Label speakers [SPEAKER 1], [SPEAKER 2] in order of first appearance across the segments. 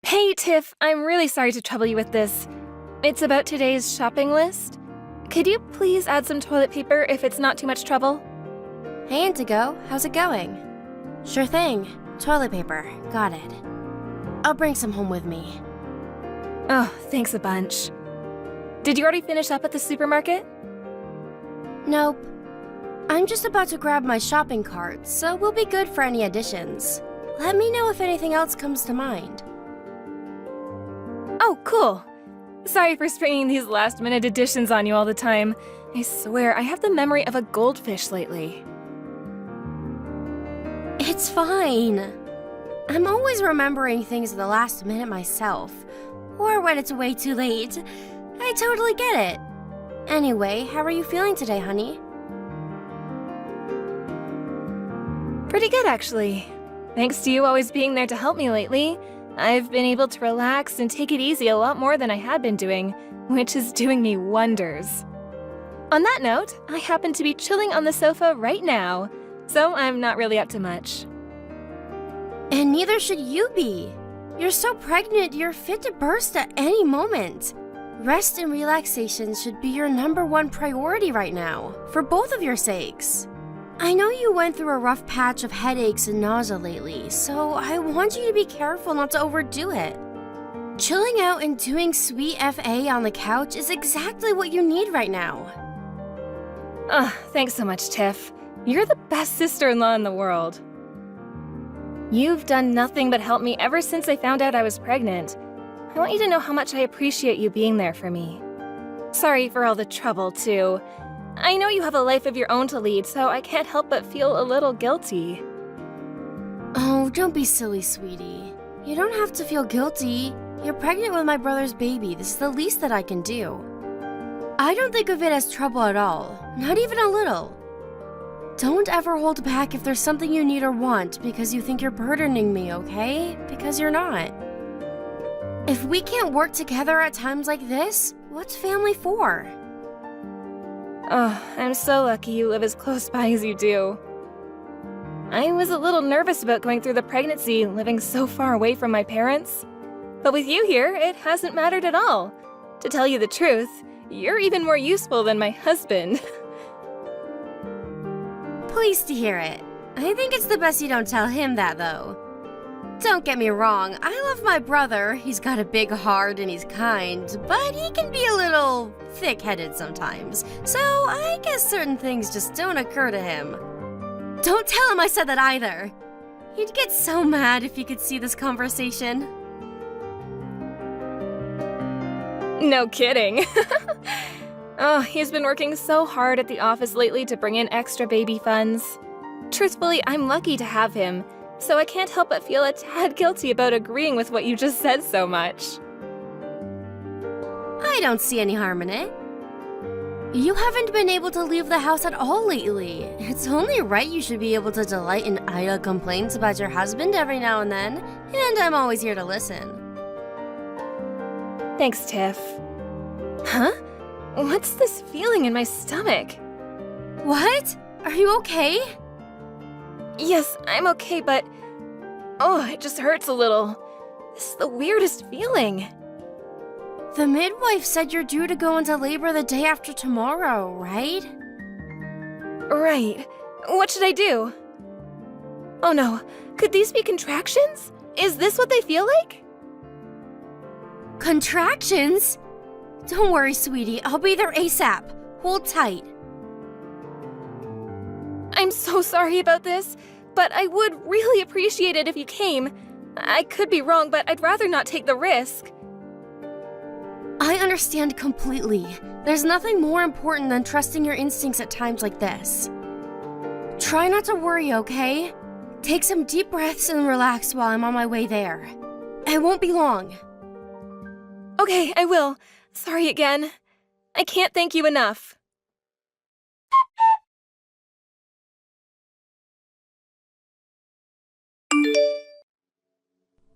[SPEAKER 1] Hey, Tiff, I'm really sorry to trouble you with this. It's about today's shopping list. Could you please add some toilet paper if it's not too much trouble?
[SPEAKER 2] Hey, Indigo, how's it going? Sure thing. Toilet paper. Got it. I'll bring some home with me.
[SPEAKER 1] Oh, thanks a bunch. Did you already finish up at the supermarket?
[SPEAKER 2] Nope. I'm just about to grab my shopping cart, so we'll be good for any additions. Let me know if anything else comes to mind.
[SPEAKER 1] Oh, cool. Sorry for springing these last-minute additions on you all the time. I swear, I have the memory of a goldfish lately.
[SPEAKER 2] It's fine. I'm always remembering things at the last minute myself, or when it's way too late. I totally get it. Anyway, how are you feeling today, honey?
[SPEAKER 1] Pretty good, actually. Thanks to you always being there to help me lately, I've been able to relax and take it easy a lot more than I had been doing, which is doing me wonders. On that note, I happen to be chilling on the sofa right now, so I'm not really up to much.
[SPEAKER 2] And neither should you be. You're so pregnant, you're fit to burst at any moment. Rest and relaxation should be your #1 priority right now, for both of your sakes. I know you went through a rough patch of headaches and nausea lately, so I want you to be careful not to overdo it. Chilling out and doing sweet FA on the couch is exactly what you need right now.
[SPEAKER 1] Thanks so much, Tiff. You're the best sister-in-law in the world. You've done nothing but help me ever since I found out I was pregnant. I want you to know how much I appreciate you being there for me. Sorry for all the trouble, too. I know you have a life of your own to lead, so I can't help but feel a little guilty.
[SPEAKER 2] Oh, don't be silly, sweetie. You don't have to feel guilty. You're pregnant with my brother's baby. This is the least that I can do. I don't think of it as trouble at all, not even a little. Don't ever hold back if there's something you need or want because you think you're burdening me, okay? Because you're not. If we can't work together at times like this, what's family for?
[SPEAKER 1] Oh, I'm so lucky you live as close by as you do. I was a little nervous about going through the pregnancy, living so far away from my parents. But with you here, it hasn't mattered at all. To tell you the truth, you're even more useful than my husband.
[SPEAKER 2] Pleased to hear it. I think it's the best you don't tell him that, though. Don't get me wrong, I love my brother. He's got a big heart and he's kind, but he can be a little thick-headed sometimes. So I guess certain things just don't occur to him. Don't tell him I said that either. He'd get so mad if he could see this conversation.
[SPEAKER 1] No kidding. Oh, he's been working so hard at the office lately to bring in extra baby funds. Truthfully, I'm lucky to have him, so I can't help but feel a tad guilty about agreeing with what you just said so much.
[SPEAKER 2] I don't see any harm in it. You haven't been able to leave the house at all lately. It's only right you should be able to delight in idle complaints about your husband every now and then, and I'm always here to listen.
[SPEAKER 1] Thanks, Tiff. Huh? What's this feeling in my stomach?
[SPEAKER 2] What? Are you okay?
[SPEAKER 1] Yes, I'm okay, but... oh, it just hurts a little. This is the weirdest feeling.
[SPEAKER 2] The midwife said you're due to go into labor the day after tomorrow, right?
[SPEAKER 1] Right. What should I do? Oh no, could these be contractions? Is this what they feel like?
[SPEAKER 2] Contractions? Don't worry, sweetie. I'll be there ASAP. Hold tight.
[SPEAKER 1] I'm so sorry about this, but I would really appreciate it if you came. I could be wrong, but I'd rather not take the risk.
[SPEAKER 2] I understand completely. There's nothing more important than trusting your instincts at times like this. Try not to worry, okay? Take some deep breaths and relax while I'm on my way there. It won't be long.
[SPEAKER 1] Okay, I will. Sorry again. I can't thank you enough.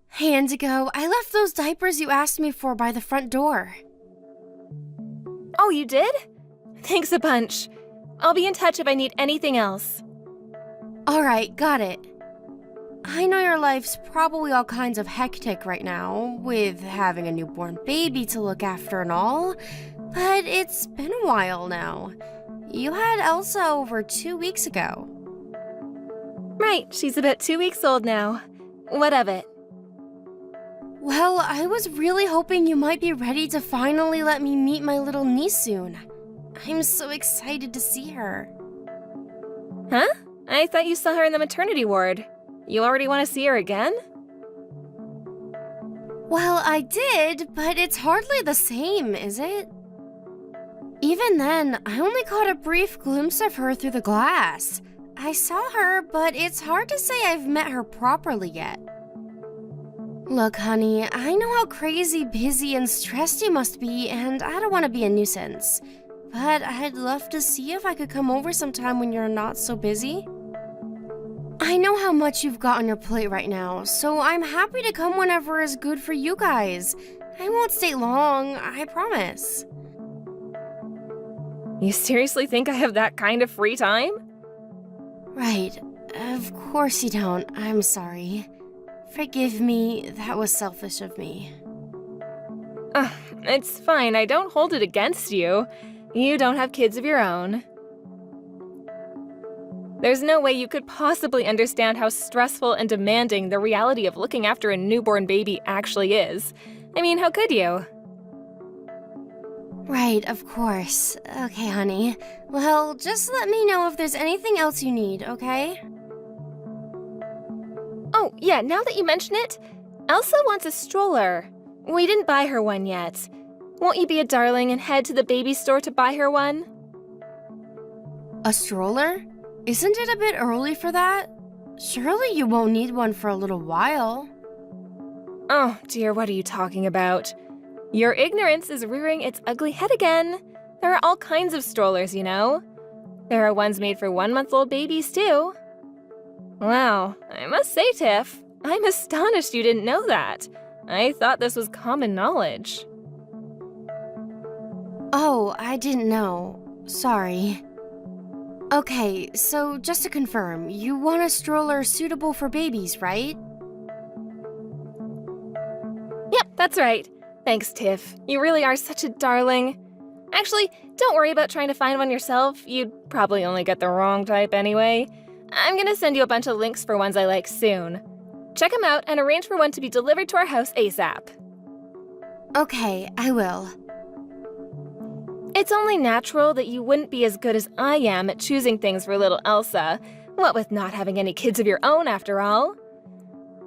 [SPEAKER 2] Hey, Indigo, I left those diapers you asked me for by the front door.
[SPEAKER 1] Oh, you did? Thanks a bunch. I'll be in touch if I need anything else.
[SPEAKER 2] Alright, got it. I know your life's probably all kinds of hectic right now, with having a newborn baby to look after and all, but it's been a while now. You had Elsa over 2 weeks ago.
[SPEAKER 1] Right, she's about 2 weeks old now. What of it?
[SPEAKER 2] Well, I was really hoping you might be ready to finally let me meet my little niece soon. I'm so excited to see her.
[SPEAKER 1] Huh? I thought you saw her in the maternity ward. You already want to see her again?
[SPEAKER 2] Well, I did, but it's hardly the same, is it? Even then, I only caught a brief glimpse of her through the glass. I saw her, but it's hard to say I've met her properly yet. Look, honey, I know how crazy busy and stressed you must be, and I don't want to be a nuisance. But I'd love to see if I could come over sometime when you're not so busy. I know how much you've got on your plate right now, so I'm happy to come whenever is good for you guys. I won't stay long, I promise.
[SPEAKER 1] You seriously think I have that kind of free time?
[SPEAKER 2] Right. Of course you don't. I'm sorry. Forgive me, that was selfish of me.
[SPEAKER 1] It's fine, I don't hold it against you. You don't have kids of your own. There's no way you could possibly understand how stressful and demanding the reality of looking after a newborn baby actually is. I mean, how could you?
[SPEAKER 2] Right, of course. Okay, honey. Well, just let me know if there's anything else you need, okay?
[SPEAKER 1] Oh, yeah, now that you mention it, Elsa wants a stroller. We didn't buy her one yet. Won't you be a darling and head to the baby store to buy her one?
[SPEAKER 2] A stroller? Isn't it a bit early for that? Surely you won't need one for a little while.
[SPEAKER 1] Oh, dear, what are you talking about? Your ignorance is rearing its ugly head again. There are all kinds of strollers, you know. There are ones made for 1-month-old babies, too. Wow, I must say, Tiff, I'm astonished you didn't know that. I thought this was common knowledge.
[SPEAKER 2] Oh, I didn't know. Sorry. Okay, so just to confirm, you want a stroller suitable for babies, right?
[SPEAKER 1] Yep, that's right. Thanks, Tiff. You really are such a darling. Actually, don't worry about trying to find one yourself. You'd probably only get the wrong type anyway. I'm gonna send you a bunch of links for ones I like soon. Check them out and arrange for one to be delivered to our house ASAP.
[SPEAKER 2] Okay, I will.
[SPEAKER 1] It's only natural that you wouldn't be as good as I am at choosing things for little Elsa, what with not having any kids of your own after all.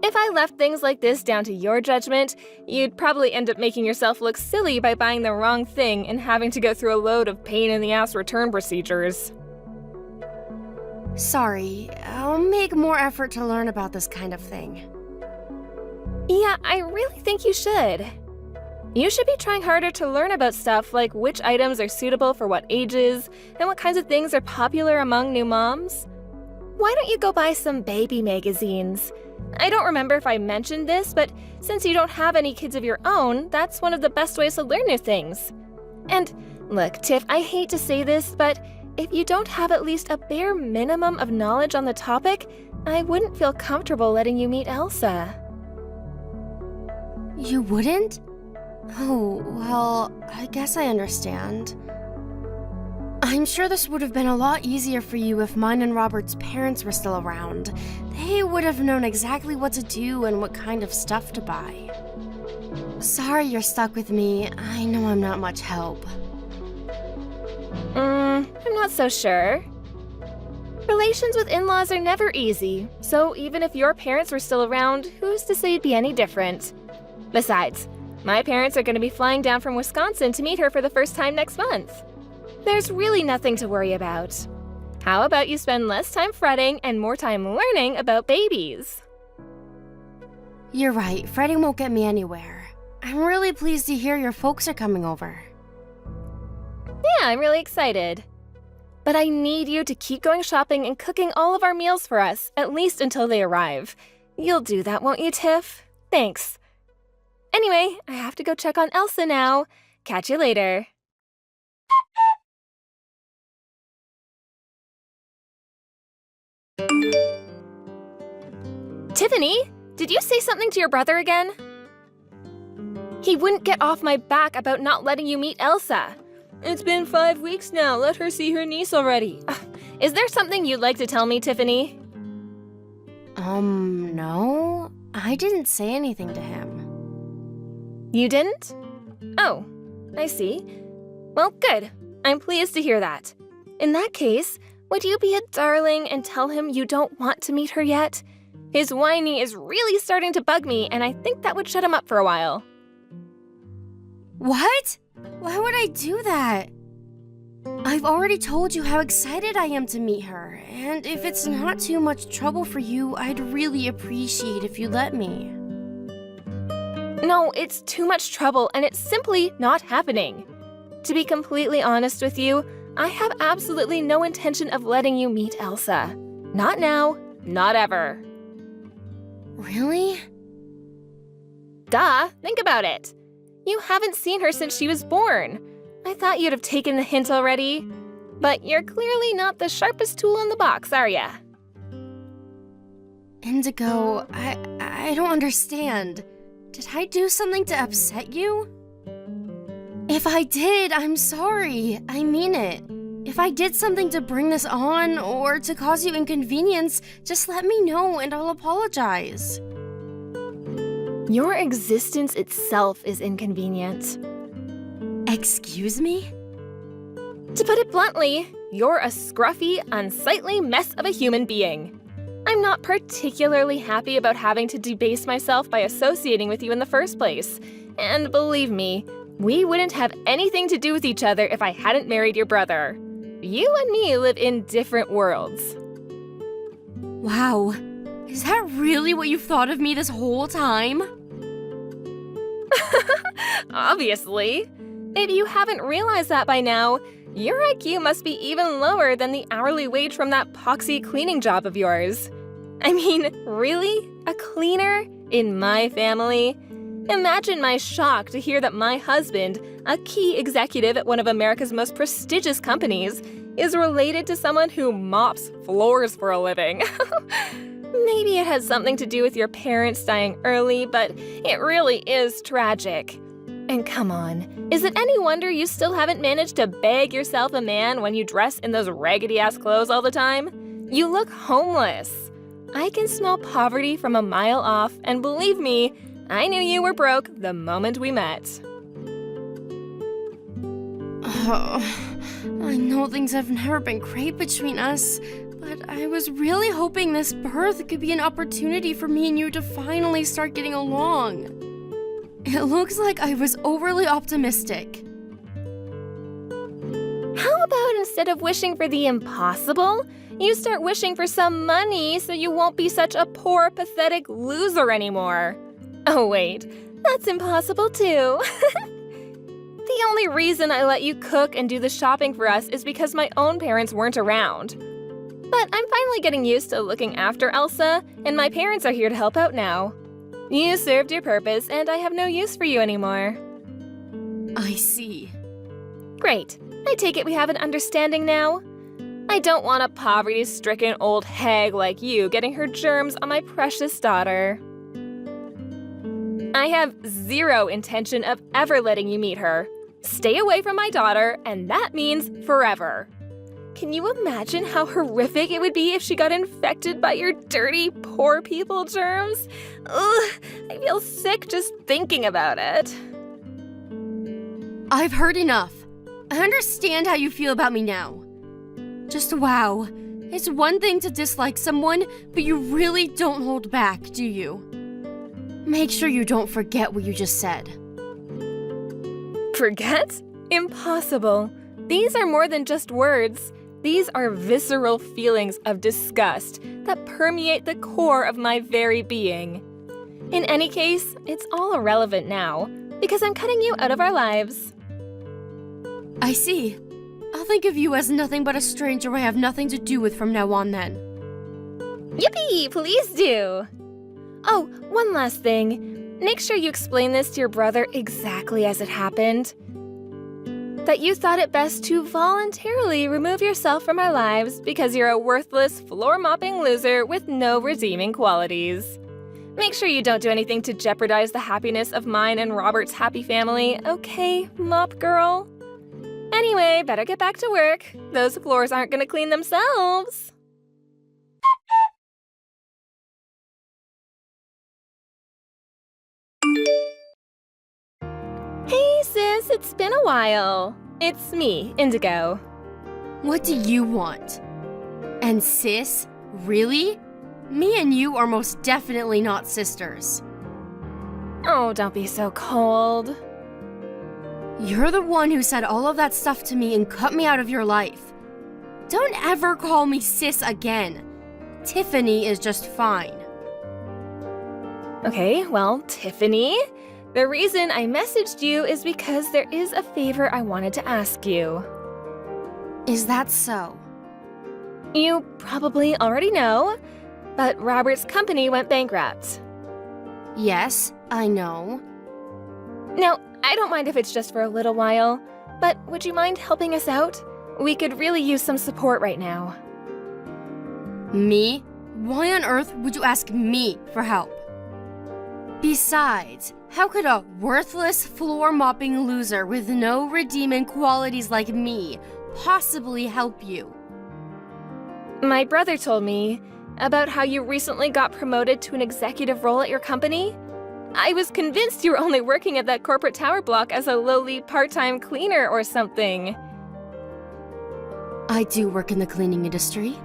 [SPEAKER 1] If I left things like this down to your judgment, you'd probably end up making yourself look silly by buying the wrong thing and having to go through a load of pain-in-the-ass return procedures.
[SPEAKER 2] Sorry, I'll make more effort to learn about this kind of thing.
[SPEAKER 1] Yeah, I really think you should. You should be trying harder to learn about stuff like which items are suitable for what ages and what kinds of things are popular among new moms. Why don't you go buy some baby magazines? I don't remember if I mentioned this, but since you don't have any kids of your own, that's one of the best ways to learn new things. And look, Tiff, I hate to say this, but if you don't have at least a bare minimum of knowledge on the topic, I wouldn't feel comfortable letting you meet Elsa.
[SPEAKER 2] You wouldn't? Oh, well, I guess I understand. I'm sure this would have been a lot easier for you if mine and Robert's parents were still around. They would have known exactly what to do and what kind of stuff to buy. Sorry you're stuck with me. I know I'm not much help.
[SPEAKER 1] I'm not so sure. Relations with in-laws are never easy, so even if your parents were still around, who's to say it'd be any different? Besides, my parents are going to be flying down from Wisconsin to meet her for the first time next month. There's really nothing to worry about. How about you spend less time fretting and more time learning about babies?
[SPEAKER 2] You're right, fretting won't get me anywhere. I'm really pleased to hear your folks are coming over.
[SPEAKER 1] Yeah, I'm really excited. But I need you to keep going shopping and cooking all of our meals for us, at least until they arrive. You'll do that, won't you, Tiff? Thanks. Anyway, I have to go check on Elsa now. Catch you later. Tiffany, did you say something to your brother again? He wouldn't get off my back about not letting you meet Elsa. It's been 5 weeks now. Let her see her niece already. Is there something you'd like to tell me, Tiffany?
[SPEAKER 2] No. I didn't say anything to him.
[SPEAKER 1] You didn't? Oh, I see. Well, good. I'm pleased to hear that. In that case, would you be a darling and tell him you don't want to meet her yet? His whiny is really starting to bug me, and I think that would shut him up for a while.
[SPEAKER 2] What? Why would I do that? I've already told you how excited I am to meet her, and if it's not too much trouble for you, I'd really appreciate if you let me.
[SPEAKER 1] No, it's too much trouble, and it's simply not happening. To be completely honest with you, I have absolutely no intention of letting you meet Elsa. Not now, not ever.
[SPEAKER 2] Really?
[SPEAKER 1] Duh, think about it. You haven't seen her since she was born. I thought you'd have taken the hint already. But you're clearly not the sharpest tool in the box, are ya?
[SPEAKER 2] Indigo, I don't understand. Did I do something to upset you? If I did, I'm sorry. I mean it. If I did something to bring this on or to cause you inconvenience, just let me know and I'll apologize.
[SPEAKER 1] Your existence itself is inconvenient.
[SPEAKER 2] Excuse me?
[SPEAKER 1] To put it bluntly, you're a scruffy, unsightly mess of a human being. I'm not particularly happy about having to debase myself by associating with you in the first place. And believe me, we wouldn't have anything to do with each other if I hadn't married your brother. You and me live in different worlds.
[SPEAKER 2] Wow. Is that really what you've thought of me this whole time?
[SPEAKER 1] Obviously. Maybe you haven't realized that by now. Your IQ must be even lower than the hourly wage from that poxy cleaning job of yours. I mean, really? A cleaner? In my family? Imagine my shock to hear that my husband, a key executive at one of America's most prestigious companies, is related to someone who mops floors for a living. Maybe it has something to do with your parents dying early, but it really is tragic. And come on, is it any wonder you still haven't managed to bag yourself a man when you dress in those raggedy-ass clothes all the time? You look homeless. I can smell poverty from a mile off, and believe me, I knew you were broke the moment we met.
[SPEAKER 2] I know things have never been great between us, but I was really hoping this birth could be an opportunity for me and you to finally start getting along. It looks like I was overly optimistic.
[SPEAKER 1] How about instead of wishing for the impossible, you start wishing for some money so you won't be such a poor, pathetic loser anymore? Oh wait, that's impossible too. The only reason I let you cook and do the shopping for us is because my own parents weren't around. But I'm finally getting used to looking after Elsa, and my parents are here to help out now. You served your purpose, and I have no use for you anymore.
[SPEAKER 2] I see.
[SPEAKER 1] Great. I take it we have an understanding now? I don't want a poverty-stricken old hag like you getting her germs on my precious daughter. I have zero intention of ever letting you meet her. Stay away from my daughter, and that means forever. Can you imagine how horrific it would be if she got infected by your dirty, poor people germs? Ugh, I feel sick just thinking about it.
[SPEAKER 2] I've heard enough. I understand how you feel about me now. Just wow. It's one thing to dislike someone, but you really don't hold back, do you? Make sure you don't forget what you just said.
[SPEAKER 1] Forget? Impossible. These are more than just words. These are visceral feelings of disgust that permeate the core of my very being. In any case, it's all irrelevant now, because I'm cutting you out of our lives.
[SPEAKER 2] I see. I'll think of you as nothing but a stranger I have nothing to do with from now on then.
[SPEAKER 1] Yippee! Please do! Oh, one last thing. Make sure you explain this to your brother exactly as it happened. That you thought it best to voluntarily remove yourself from our lives because you're a worthless, floor-mopping loser with no redeeming qualities. Make sure you don't do anything to jeopardize the happiness of mine and Robert's happy family, okay, Mop Girl? Anyway, better get back to work. Those floors aren't gonna clean themselves. Hey sis, it's been a while. It's me, Indigo.
[SPEAKER 2] What do you want? And sis, really? Me and you are most definitely not sisters.
[SPEAKER 1] Oh, don't be so cold.
[SPEAKER 2] You're the one who said all of that stuff to me and cut me out of your life. Don't ever call me sis again. Tiffany is just fine.
[SPEAKER 1] Okay, well, Tiffany, the reason I messaged you is because there is a favor I wanted to ask you.
[SPEAKER 2] Is that so?
[SPEAKER 1] You probably already know, but Robert's company went bankrupt.
[SPEAKER 2] Yes, I know.
[SPEAKER 1] Now, I don't mind if it's just for a little while, but would you mind helping us out? We could really use some support right now.
[SPEAKER 2] Me? Why on earth would you ask me for help? Besides, how could a worthless floor-mopping loser with no redeeming qualities like me possibly help you?
[SPEAKER 1] My brother told me about how you recently got promoted to an executive role at your company. I was convinced you were only working at that corporate tower block as a lowly part-time cleaner or something.
[SPEAKER 2] I do work in the cleaning industry.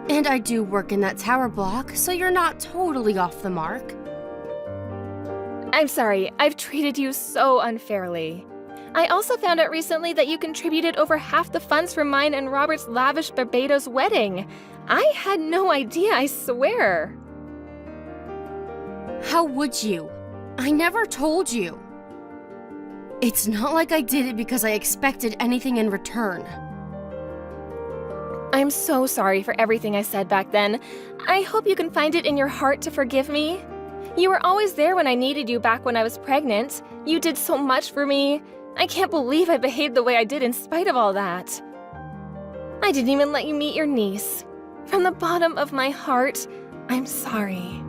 [SPEAKER 2] And I do work in that tower block, so you're not totally off the mark.
[SPEAKER 1] I'm sorry, I've treated you so unfairly. I also found out recently that you contributed over half the funds for mine and Robert's lavish Barbados wedding. I had no idea, I swear.
[SPEAKER 2] How would you? I never told you. It's not like I did it because I expected anything in return.
[SPEAKER 1] I'm so sorry for everything I said back then. I hope you can find it in your heart to forgive me. You were always there when I needed you back when I was pregnant. You did so much for me. I can't believe I behaved the way I did in spite of all that. I didn't even let you meet your niece. From the bottom of my heart, I'm sorry.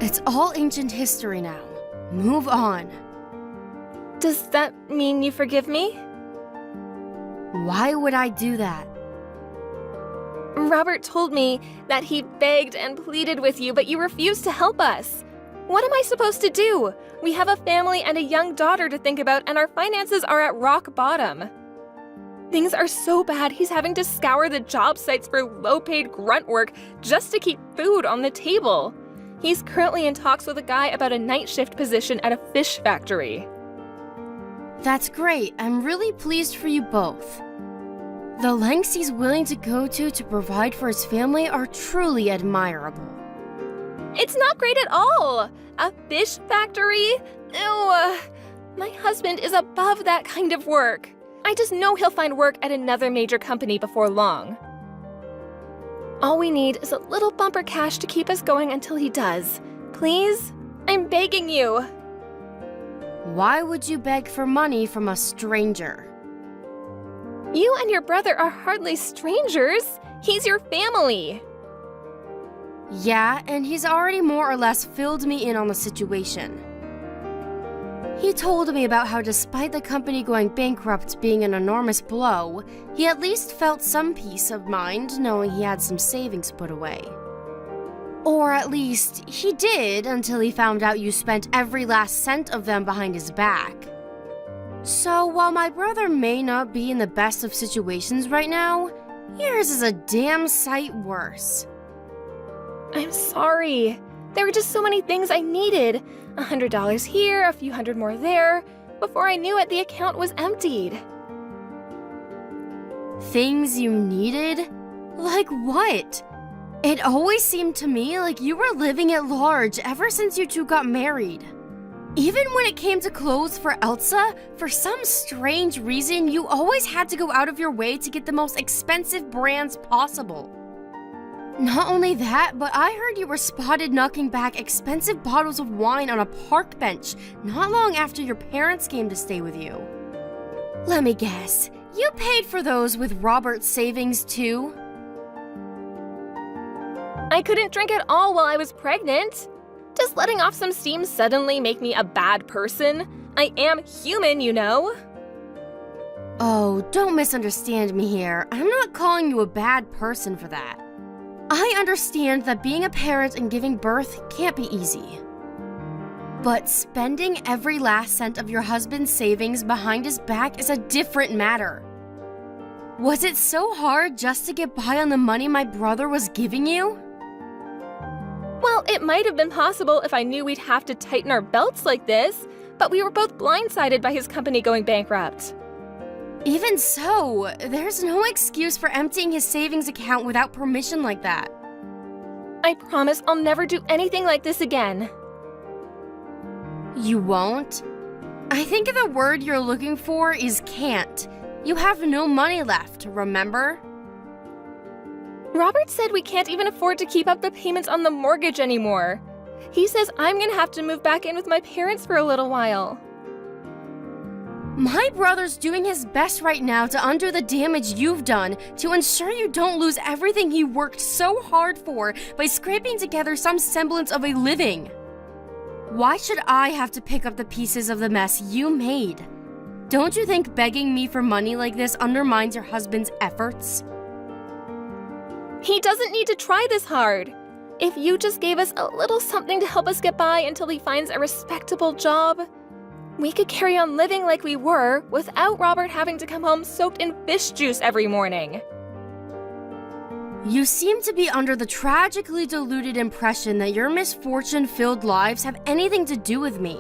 [SPEAKER 2] It's all ancient history now. Move on.
[SPEAKER 1] Does that mean you forgive me?
[SPEAKER 2] Why would I do that?
[SPEAKER 1] Robert told me that he begged and pleaded with you, but you refused to help us. What am I supposed to do? We have a family and a young daughter to think about, and our finances are at rock bottom. Things are so bad, he's having to scour the job sites for low-paid grunt work just to keep food on the table. He's currently in talks with a guy about a night shift position at a fish factory.
[SPEAKER 2] That's great. I'm really pleased for you both. The lengths he's willing to go to provide for his family are truly admirable.
[SPEAKER 1] It's not great at all! A fish factory? Ew! My husband is above that kind of work. I just know he'll find work at another major company before long. All we need is a little bumper cash to keep us going until he does. Please? I'm begging you.
[SPEAKER 2] Why would you beg for money from a stranger?
[SPEAKER 1] You and your brother are hardly strangers. He's your family.
[SPEAKER 2] Yeah, and he's already more or less filled me in on the situation. He told me about how despite the company going bankrupt being an enormous blow, he at least felt some peace of mind knowing he had some savings put away. Or at least, he did until he found out you spent every last cent of them behind his back. So while my brother may not be in the best of situations right now, yours is a damn sight worse.
[SPEAKER 1] I'm sorry. There were just so many things I needed. $100 here, a few hundred more there. Before I knew it, the account was emptied.
[SPEAKER 2] Things you needed? Like what? It always seemed to me like you were living at large ever since you two got married. Even when it came to clothes for Elsa, for some strange reason, you always had to go out of your way to get the most expensive brands possible. Not only that, but I heard you were spotted knocking back expensive bottles of wine on a park bench not long after your parents came to stay with you. Let me guess, you paid for those with Robert's savings too?
[SPEAKER 1] I couldn't drink at all while I was pregnant. Does letting off some steam suddenly make me a bad person? I am human, you know.
[SPEAKER 2] Oh, don't misunderstand me here. I'm not calling you a bad person for that. I understand that being a parent and giving birth can't be easy. But spending every last cent of your husband's savings behind his back is a different matter. Was it so hard just to get by on the money my brother was giving you?
[SPEAKER 1] Well, it might have been possible if I knew we'd have to tighten our belts like this, but we were both blindsided by his company going bankrupt.
[SPEAKER 2] Even so, there's no excuse for emptying his savings account without permission like that.
[SPEAKER 1] I promise I'll never do anything like this again.
[SPEAKER 2] You won't? I think the word you're looking for is can't. You have no money left, remember?
[SPEAKER 1] Robert said we can't even afford to keep up the payments on the mortgage anymore. He says I'm gonna have to move back in with my parents for a little while.
[SPEAKER 2] My brother's doing his best right now to undo the damage you've done to ensure you don't lose everything he worked so hard for by scraping together some semblance of a living. Why should I have to pick up the pieces of the mess you made? Don't you think begging me for money like this undermines your husband's efforts?
[SPEAKER 1] He doesn't need to try this hard. If you just gave us a little something to help us get by until he finds a respectable job, we could carry on living like we were without Robert having to come home soaked in fish juice every morning.
[SPEAKER 2] You seem to be under the tragically deluded impression that your misfortune-filled lives have anything to do with me.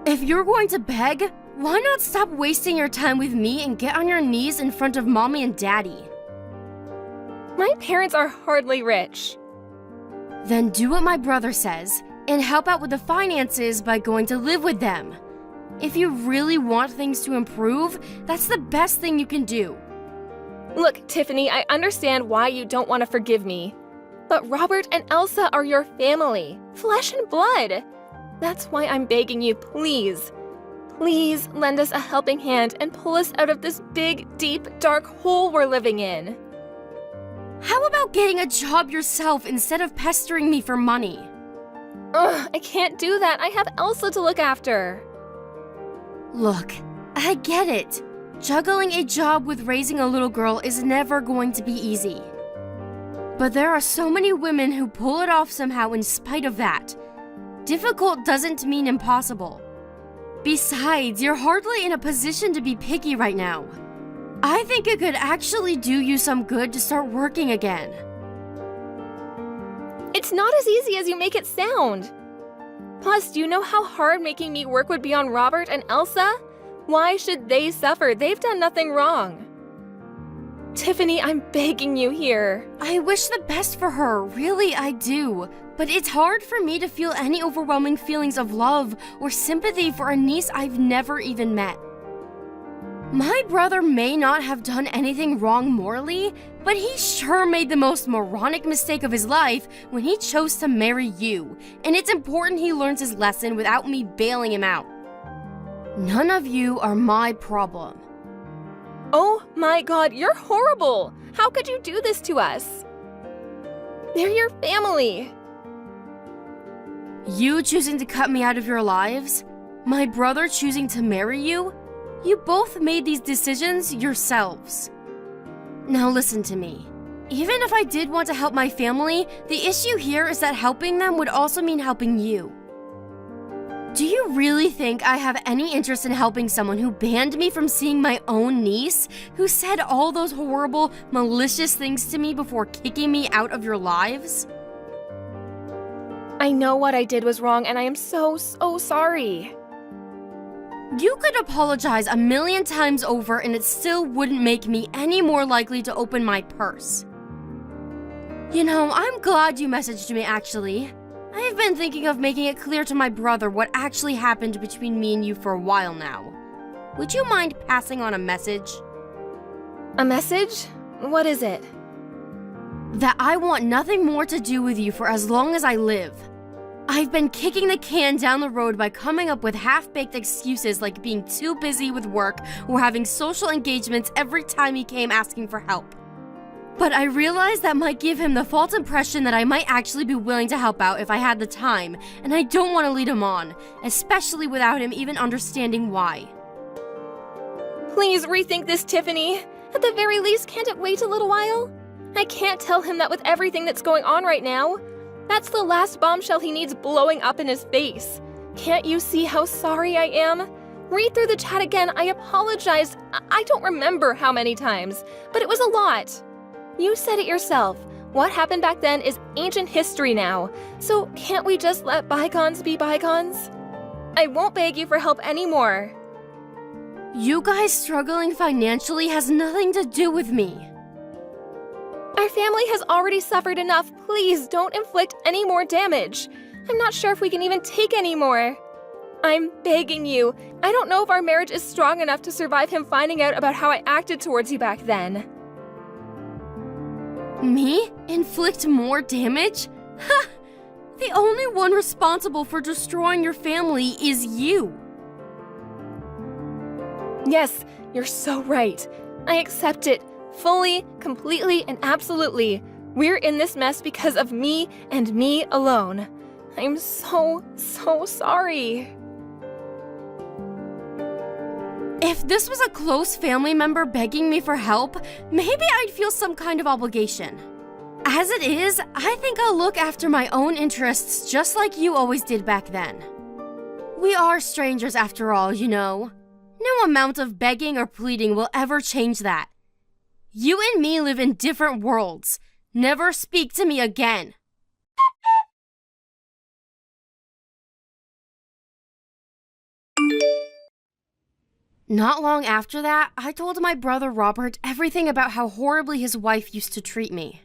[SPEAKER 2] If you're going to beg, why not stop wasting your time with me and get on your knees in front of mommy and daddy?
[SPEAKER 1] My parents are hardly rich.
[SPEAKER 2] Then do what my brother says and help out with the finances by going to live with them. If you really want things to improve, that's the best thing you can do.
[SPEAKER 1] Look, Tiffany, I understand why you don't want to forgive me. But Robert and Elsa are your family, flesh and blood. That's why I'm begging you, please. Please lend us a helping hand and pull us out of this big, deep, dark hole we're living in.
[SPEAKER 2] How about getting a job yourself instead of pestering me for money?
[SPEAKER 1] Ugh, I can't do that. I have Elsa to look after.
[SPEAKER 2] Look, I get it. Juggling a job with raising a little girl is never going to be easy. But there are so many women who pull it off somehow in spite of that. Difficult doesn't mean impossible. Besides, you're hardly in a position to be picky right now. I think it could actually do you some good to start working again.
[SPEAKER 1] It's not as easy as you make it sound. Plus, do you know how hard making me work would be on Robert and Elsa? Why should they suffer? They've done nothing wrong. Tiffany, I'm begging you here.
[SPEAKER 2] I wish the best for her, really I do. But it's hard for me to feel any overwhelming feelings of love or sympathy for a niece I've never even met. My brother may not have done anything wrong morally, but he sure made the most moronic mistake of his life when he chose to marry you, and it's important he learns his lesson without me bailing him out. None of you are my problem.
[SPEAKER 1] Oh my God, you're horrible! How could you do this to us? They're your family.
[SPEAKER 2] You choosing to cut me out of your lives? My brother choosing to marry you? You both made these decisions yourselves. Now listen to me. Even if I did want to help my family, the issue here is that helping them would also mean helping you. Do you really think I have any interest in helping someone who banned me from seeing my own niece, who said all those horrible, malicious things to me before kicking me out of your lives?
[SPEAKER 1] I know what I did was wrong, and I am so sorry.
[SPEAKER 2] You could apologize 1,000,000 times over and it still wouldn't make me any more likely to open my purse. You know, I'm glad you messaged me actually. I've been thinking of making it clear to my brother what actually happened between me and you for a while now. Would you mind passing on a message?
[SPEAKER 1] A message? What is it?
[SPEAKER 2] That I want nothing more to do with you for as long as I live. I've been kicking the can down the road by coming up with half-baked excuses like being too busy with work or having social engagements every time he came asking for help. But I realized that might give him the false impression that I might actually be willing to help out if I had the time, and I don't want to lead him on, especially without him even understanding why.
[SPEAKER 1] Please rethink this, Tiffany. At the very least, can't it wait a little while? I can't tell him that with everything that's going on right now. That's the last bombshell he needs blowing up in his face. Can't you see how sorry I am? Read through the chat again. I apologized. I don't remember how many times, but it was a lot. You said it yourself. What happened back then is ancient history now. So can't we just let bygones be bygones? I won't beg you for help anymore.
[SPEAKER 2] You guys struggling financially has nothing to do with me.
[SPEAKER 1] Our family has already suffered enough. Please don't inflict any more damage. I'm not sure if we can even take any more. I'm begging you. I don't know if our marriage is strong enough to survive him finding out about how I acted towards you back then.
[SPEAKER 2] Me? Inflict more damage? Ha! The only one responsible for destroying your family is you.
[SPEAKER 1] Yes, you're so right. I accept it. Fully, completely, and absolutely. We're in this mess because of me and me alone. I'm so sorry.
[SPEAKER 2] If this was a close family member begging me for help, maybe I'd feel some kind of obligation. As it is, I think I'll look after my own interests just like you always did back then. We are strangers after all, you know. No amount of begging or pleading will ever change that. You and me live in different worlds. Never speak to me again. Not long after that, I told my brother Robert everything about how horribly his wife used to treat me.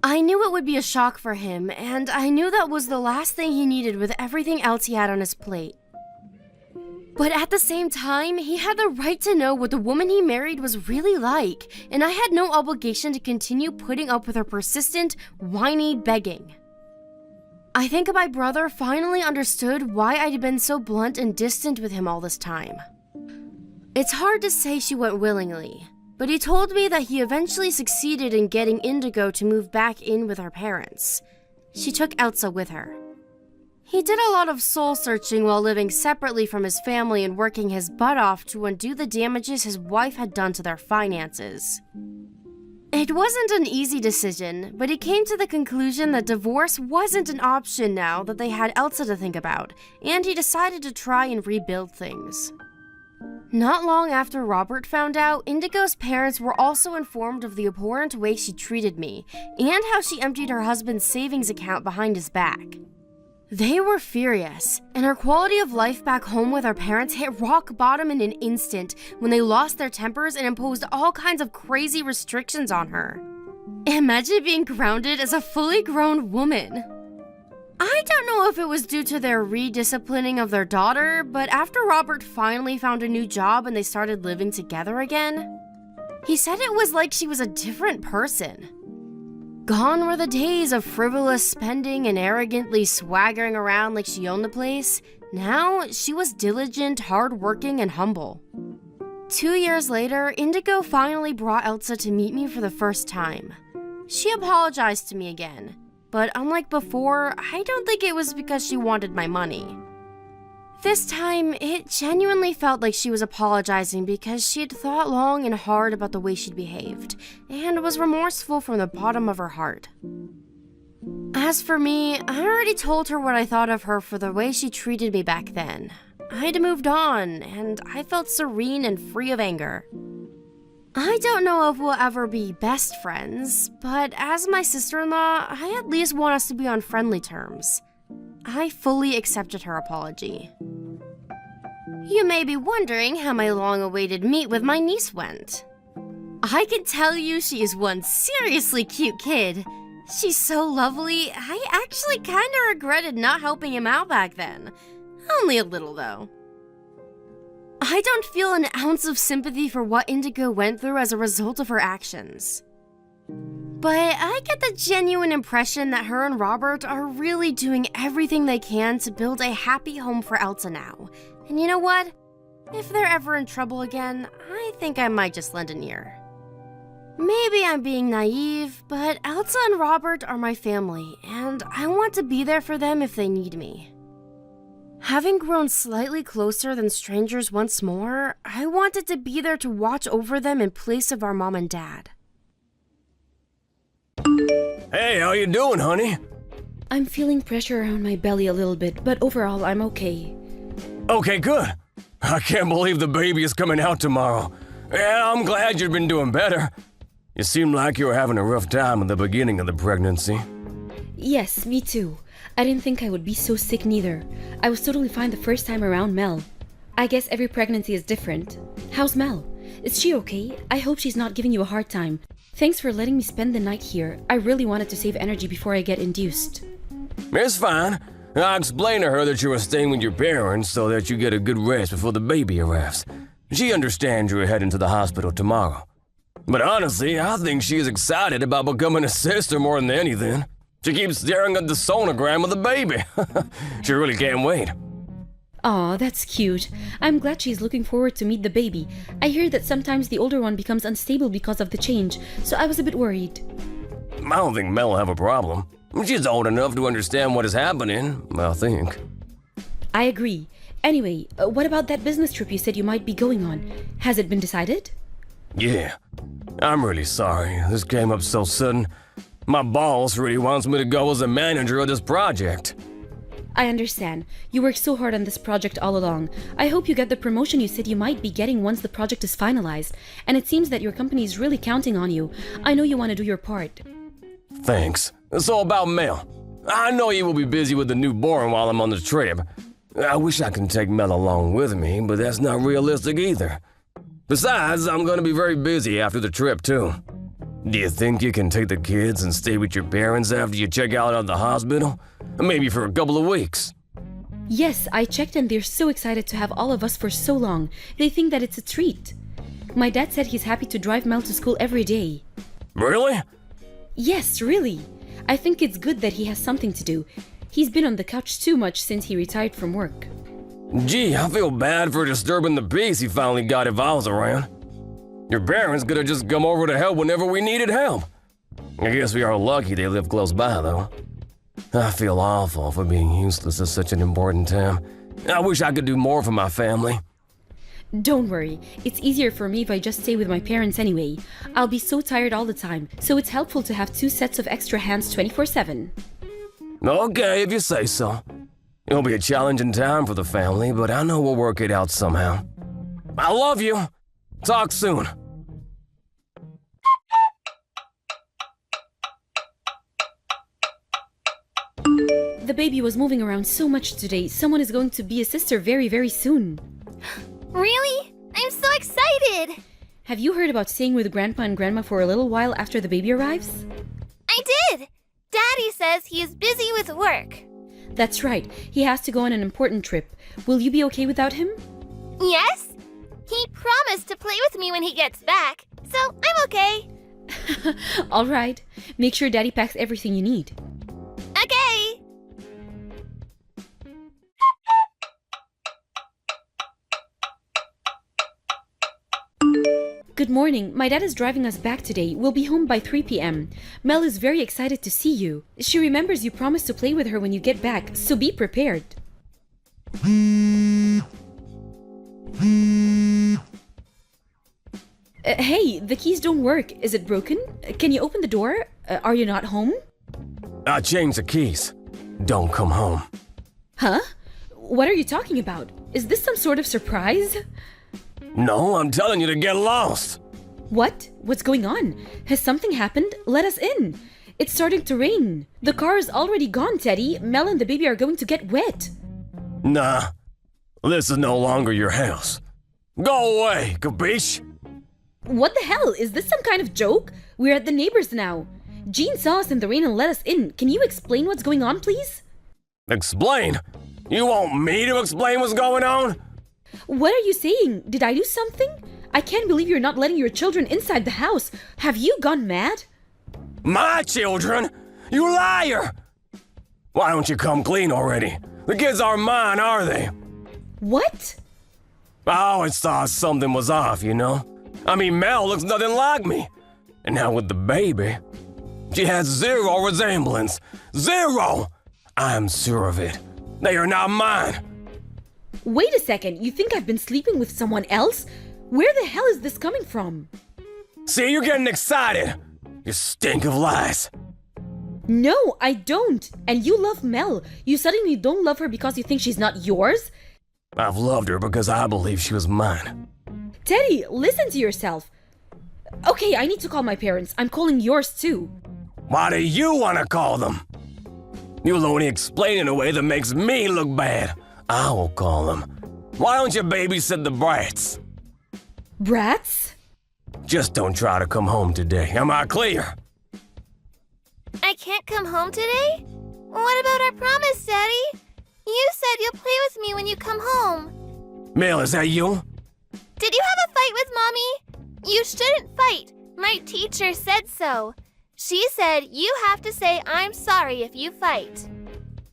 [SPEAKER 2] I knew it would be a shock for him, and I knew that was the last thing he needed with everything else he had on his plate. But at the same time, he had the right to know what the woman he married was really like, and I had no obligation to continue putting up with her persistent, whiny begging. I think my brother finally understood why I'd been so blunt and distant with him all this time. It's hard to say she went willingly, but he told me that he eventually succeeded in getting Indigo to move back in with her parents. She took Elsa with her. He did a lot of soul-searching while living separately from his family and working his butt off to undo the damages his wife had done to their finances. It wasn't an easy decision, but he came to the conclusion that divorce wasn't an option now that they had Elsa to think about, and he decided to try and rebuild things. Not long after Robert found out, Indigo's parents were also informed of the abhorrent way she treated me, and how she emptied her husband's savings account behind his back. They were furious, and her quality of life back home with her parents hit rock bottom in an instant when they lost their tempers and imposed all kinds of crazy restrictions on her. Imagine being grounded as a fully grown woman. I don't know if it was due to their redisciplining of their daughter, but after Robert finally found a new job and they started living together again, he said it was like she was a different person. Gone were the days of frivolous spending and arrogantly swaggering around like she owned the place. Now, she was diligent, hardworking, and humble. 2 years later, Indigo finally brought Elsa to meet me for the first time. She apologized to me again, but unlike before, I don't think it was because she wanted my money. This time, it genuinely felt like she was apologizing because she had thought long and hard about the way she'd behaved, and was remorseful from the bottom of her heart. As for me, I already told her what I thought of her for the way she treated me back then. I'd moved on, and I felt serene and free of anger. I don't know if we'll ever be best friends, but as my sister-in-law, I at least want us to be on friendly terms. I fully accepted her apology. You may be wondering how my long-awaited meet with my niece went. I can tell you she is one seriously cute kid. She's so lovely, I actually kinda regretted not helping him out back then. Only a little, though. I don't feel an ounce of sympathy for what Indigo went through as a result of her actions. But I get the genuine impression that her and Robert are really doing everything they can to build a happy home for Elsa now. And you know what? If they're ever in trouble again, I think I might just lend an ear. Maybe I'm being naive, but Elsa and Robert are my family, and I want to be there for them if they need me. Having grown slightly closer than strangers once more, I wanted to be there to watch over them in place of our mom and dad.
[SPEAKER 3] Hey, how you doing, honey?
[SPEAKER 4] I'm feeling pressure around my belly a little bit, but overall I'm okay.
[SPEAKER 3] Okay, good. I can't believe the baby is coming out tomorrow. Yeah, I'm glad you've been doing better. You seemed like you were having a rough time at the beginning of the pregnancy.
[SPEAKER 4] Yes, me too. I didn't think I would be so sick neither. I was totally fine the first time around Mel. I guess every pregnancy is different. How's Mel? Is she okay? I hope she's not giving you a hard time. Thanks for letting me spend the night here. I really wanted to save energy before I get induced.
[SPEAKER 3] It's fine. I explained to her that you were staying with your parents so that you get a good rest before the baby arrives. She understands you're heading to the hospital tomorrow. But honestly, I think she is excited about becoming a sister more than anything. She keeps staring at the sonogram of the baby. She really can't wait.
[SPEAKER 4] Aw, that's cute. I'm glad she's looking forward to meet the baby. I hear that sometimes the older one becomes unstable because of the change, so I was a bit worried.
[SPEAKER 3] I don't think Mel will have a problem. She's old enough to understand what is happening, I think.
[SPEAKER 4] I agree. Anyway, what about that business trip you said you might be going on? Has it been decided?
[SPEAKER 3] Yeah. I'm really sorry. This came up so sudden. My boss really wants me to go as a manager of this project.
[SPEAKER 4] I understand. You worked so hard on this project all along. I hope you get the promotion you said you might be getting once the project is finalized. And it seems that your company is really counting on you. I know you want to do your part.
[SPEAKER 3] Thanks. So about Mel. I know you will be busy with the newborn while I'm on the trip. I wish I could take Mel along with me, but that's not realistic either. Besides, I'm going to be very busy after the trip, too. Do you think you can take the kids and stay with your parents after you check out of the hospital? Maybe for a couple of weeks.
[SPEAKER 4] Yes, I checked and they're so excited to have all of us for so long. They think that it's a treat. My dad said he's happy to drive Mel to school every day.
[SPEAKER 3] Really?
[SPEAKER 4] Yes, really. I think it's good that he has something to do. He's been on the couch too much since he retired from work.
[SPEAKER 3] Gee, I feel bad for disturbing the peace he finally got if I was around. Your parents could have just come over to help whenever we needed help. I guess we are lucky they live close by, though. I feel awful for being useless at such an important time. I wish I could do more for my family.
[SPEAKER 4] Don't worry, it's easier for me if I just stay with my parents anyway. I'll be so tired all the time, so it's helpful to have 2 sets of extra hands 24/7.
[SPEAKER 3] Okay, if you say so. It'll be a challenging time for the family, but I know we'll work it out somehow. I love you. Talk soon.
[SPEAKER 4] The baby was moving around so much today. Someone is going to be a sister very, very soon.
[SPEAKER 1] Really? I'm so excited!
[SPEAKER 4] Have you heard about staying with Grandpa and Grandma for a little while after the baby arrives?
[SPEAKER 1] I did! Daddy says he is busy with work.
[SPEAKER 4] That's right. He has to go on an important trip. Will you be okay without him?
[SPEAKER 1] Yes? He promised to play with me when he gets back, so I'm okay.
[SPEAKER 4] All right. Make sure Daddy packs everything you need.
[SPEAKER 1] Okay!
[SPEAKER 4] Good morning. My dad is driving us back today. We'll be home by 3 p.m. Mel is very excited to see you. She remembers you promised to play with her when you get back, so be prepared. Hey, the keys don't work. Is it broken? Can you open the door? Are you not home?
[SPEAKER 3] I changed the keys. Don't come home.
[SPEAKER 4] Huh? What are you talking about? Is this some sort of surprise?
[SPEAKER 3] No, I'm telling you to get lost.
[SPEAKER 4] What? What's going on? Has something happened? Let us in. It's starting to rain. The car is already gone, Teddy. Mel and the baby are going to get wet.
[SPEAKER 3] Nah, this is no longer your house. Go away, capiche?
[SPEAKER 4] What the hell? Is this some kind of joke? We're at the neighbors now. Jean saw us in the rain and let us in. Can you explain what's going on, please?
[SPEAKER 3] Explain? You want me to explain what's going on?
[SPEAKER 4] What are you saying? Did I do something? I can't believe you're not letting your children inside the house. Have you gone mad?
[SPEAKER 3] My children? You liar! Why don't you come clean already? The kids aren't mine, are they?
[SPEAKER 4] What?
[SPEAKER 3] I always thought something was off, you know? I mean, Mel looks nothing like me. And now with the baby, she has zero resemblance. Zero! I'm sure of it. They are not mine.
[SPEAKER 4] Wait a second, you think I've been sleeping with someone else? Where the hell is this coming from?
[SPEAKER 3] See, you're getting excited. You stink of lies.
[SPEAKER 4] No, I don't. And you love Mel. You suddenly don't love her because you think she's not yours?
[SPEAKER 3] I've loved her because I believe she was mine.
[SPEAKER 4] Teddy, listen to yourself. Okay, I need to call my parents. I'm calling yours too.
[SPEAKER 3] Why do you want to call them? You'll only explain in a way that makes me look bad. I will call them. Why don't you babysit the brats?
[SPEAKER 4] Brats?
[SPEAKER 3] Just don't try to come home today. Am I clear?
[SPEAKER 5] I can't come home today? What about our promise, Daddy? You said you'll play with me when you come home.
[SPEAKER 3] Mel, is that you?
[SPEAKER 5] Did you have a fight with Mommy? You shouldn't fight. My teacher said so. She said you have to say I'm sorry if you fight.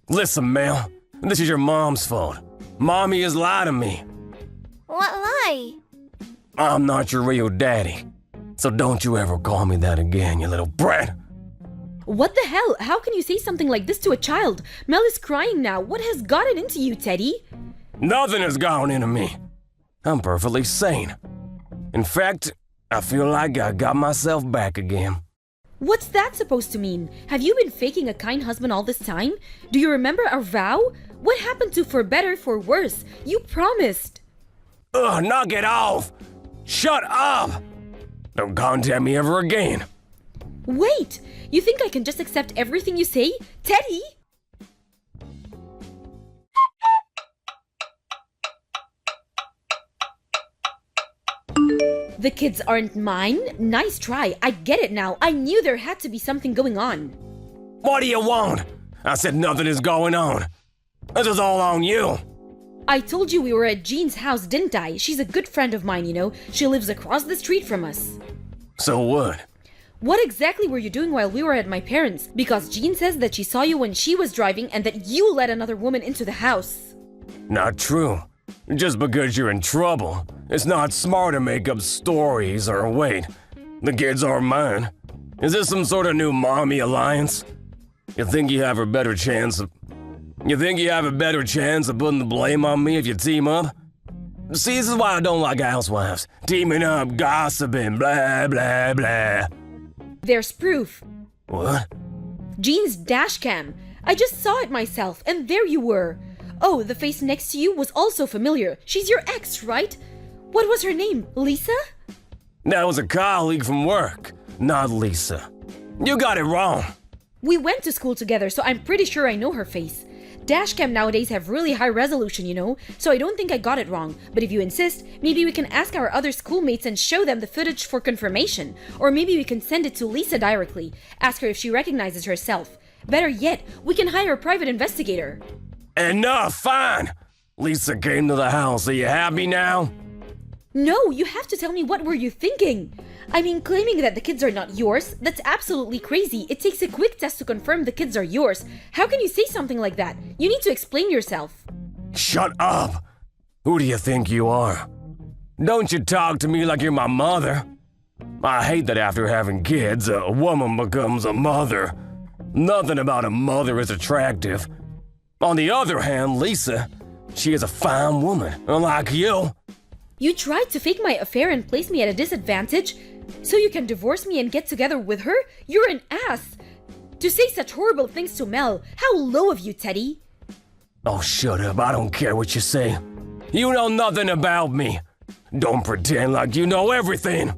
[SPEAKER 3] Listen, Mel, this is your mom's fault. Mommy has lied to me.
[SPEAKER 5] What lie?
[SPEAKER 3] I'm not your real daddy. So don't you ever call me that again, you little brat.
[SPEAKER 4] What the hell? How can you say something like this to a child? Mel is crying now. What has gotten into you, Teddy?
[SPEAKER 3] Nothing has gone into me. I'm perfectly sane. In fact, I feel like I got myself back again.
[SPEAKER 4] What's that supposed to mean? Have you been faking a kind husband all this time? Do you remember our vow? What happened to for better, for worse? You promised.
[SPEAKER 3] Ugh, knock it off! Shut up! Don't contact me ever again.
[SPEAKER 4] Wait! You think I can just accept everything you say? Teddy! The kids aren't mine? Nice try. I get it now. I knew there had to be something going on.
[SPEAKER 3] What do you want? I said nothing is going on. This is all on you.
[SPEAKER 4] I told you we were at Jean's house, didn't I? She's a good friend of mine, you know. She lives across the street from us.
[SPEAKER 3] So what?
[SPEAKER 4] What exactly were you doing while we were at my parents'? Because Jean says that she saw you when she was driving and that you let another woman into the house.
[SPEAKER 3] Not true. Just because you're in trouble, it's not smart to make up stories or wait. The kids are mine. Is this some sort of new mommy alliance? You think you have a better chance of putting the blame on me if you team up? See, this is why I don't like housewives. Teaming up, gossiping, blah, blah, blah.
[SPEAKER 4] There's proof.
[SPEAKER 3] What?
[SPEAKER 4] Jean's dash cam. I just saw it myself, and there you were. Oh, the face next to you was also familiar. She's your ex, right? What was her name? Lisa?
[SPEAKER 3] That was a colleague from work, not Lisa. You got it wrong.
[SPEAKER 4] We went to school together, so I'm pretty sure I know her face. Dashcam nowadays have really high resolution, you know, so I don't think I got it wrong. But if you insist, maybe we can ask our other schoolmates and show them the footage for confirmation. Or maybe we can send it to Lisa directly. Ask her if she recognizes herself. Better yet, we can hire a private investigator.
[SPEAKER 3] Enough, fine. Lisa came to the house. Are you happy now?
[SPEAKER 4] No, you have to tell me what were you thinking? I mean, claiming that the kids are not yours, that's absolutely crazy. It takes a quick test to confirm the kids are yours. How can you say something like that? You need to explain yourself.
[SPEAKER 3] Shut up. Who do you think you are? Don't you talk to me like you're my mother. I hate that after having kids, a woman becomes a mother. Nothing about a mother is attractive. On the other hand, Lisa, she is a fine woman, unlike you.
[SPEAKER 4] You tried to fake my affair and place me at a disadvantage so you can divorce me and get together with her? You're an ass! To say such horrible things to Mel, how low of you, Teddy!
[SPEAKER 3] Oh, shut up, I don't care what you say. You know nothing about me. Don't pretend like you know everything.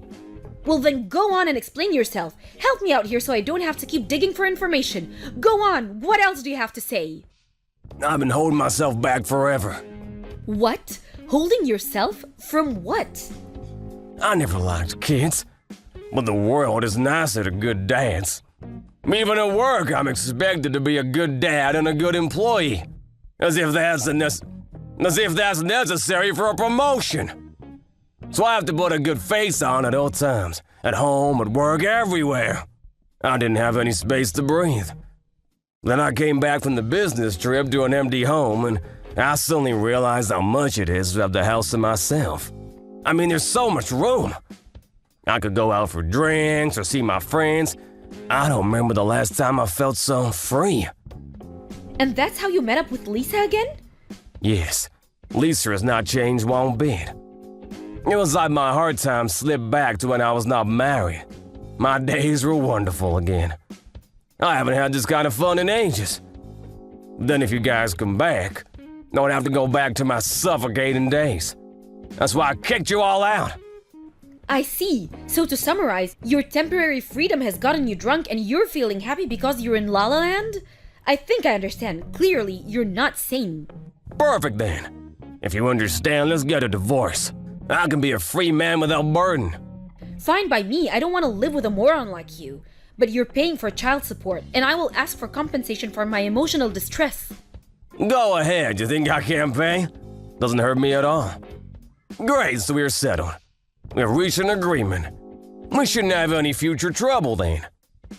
[SPEAKER 4] Well then go on and explain yourself. Help me out here so I don't have to keep digging for information. Go on, what else do you have to say?
[SPEAKER 3] I've been holding myself back forever.
[SPEAKER 4] What? Holding yourself? From what?
[SPEAKER 3] I never liked kids, but the world is nicer to good dads. Even at work, I'm expected to be a good dad and a good employee, as if that's necessary for a promotion. So I have to put a good face on at all times, at home, at work, everywhere. I didn't have any space to breathe. Then I came back from the business trip to an empty home, and I suddenly realized how much it is to have the house to myself. I mean, there's so much room. I could go out for drinks or see my friends. I don't remember the last time I felt so free.
[SPEAKER 4] And that's how you met up with Lisa again?
[SPEAKER 3] Yes, Lisa has not changed one bit. It was like my hard times slipped back to when I was not married. My days were wonderful again. I haven't had this kind of fun in ages. Then if you guys come back, I don't have to go back to my suffocating days. That's why I kicked you all out.
[SPEAKER 4] I see. So to summarize, your temporary freedom has gotten you drunk and you're feeling happy because you're in La La Land? I think I understand. Clearly, you're not sane.
[SPEAKER 3] Perfect then. If you understand, let's get a divorce. I can be a free man without burden.
[SPEAKER 4] Fine by me, I don't want to live with a moron like you. But you're paying for child support, and I will ask for compensation for my emotional distress.
[SPEAKER 3] Go ahead, you think I can't pay? Doesn't hurt me at all. Great, so we're settled. We've reached an agreement. We shouldn't have any future trouble then.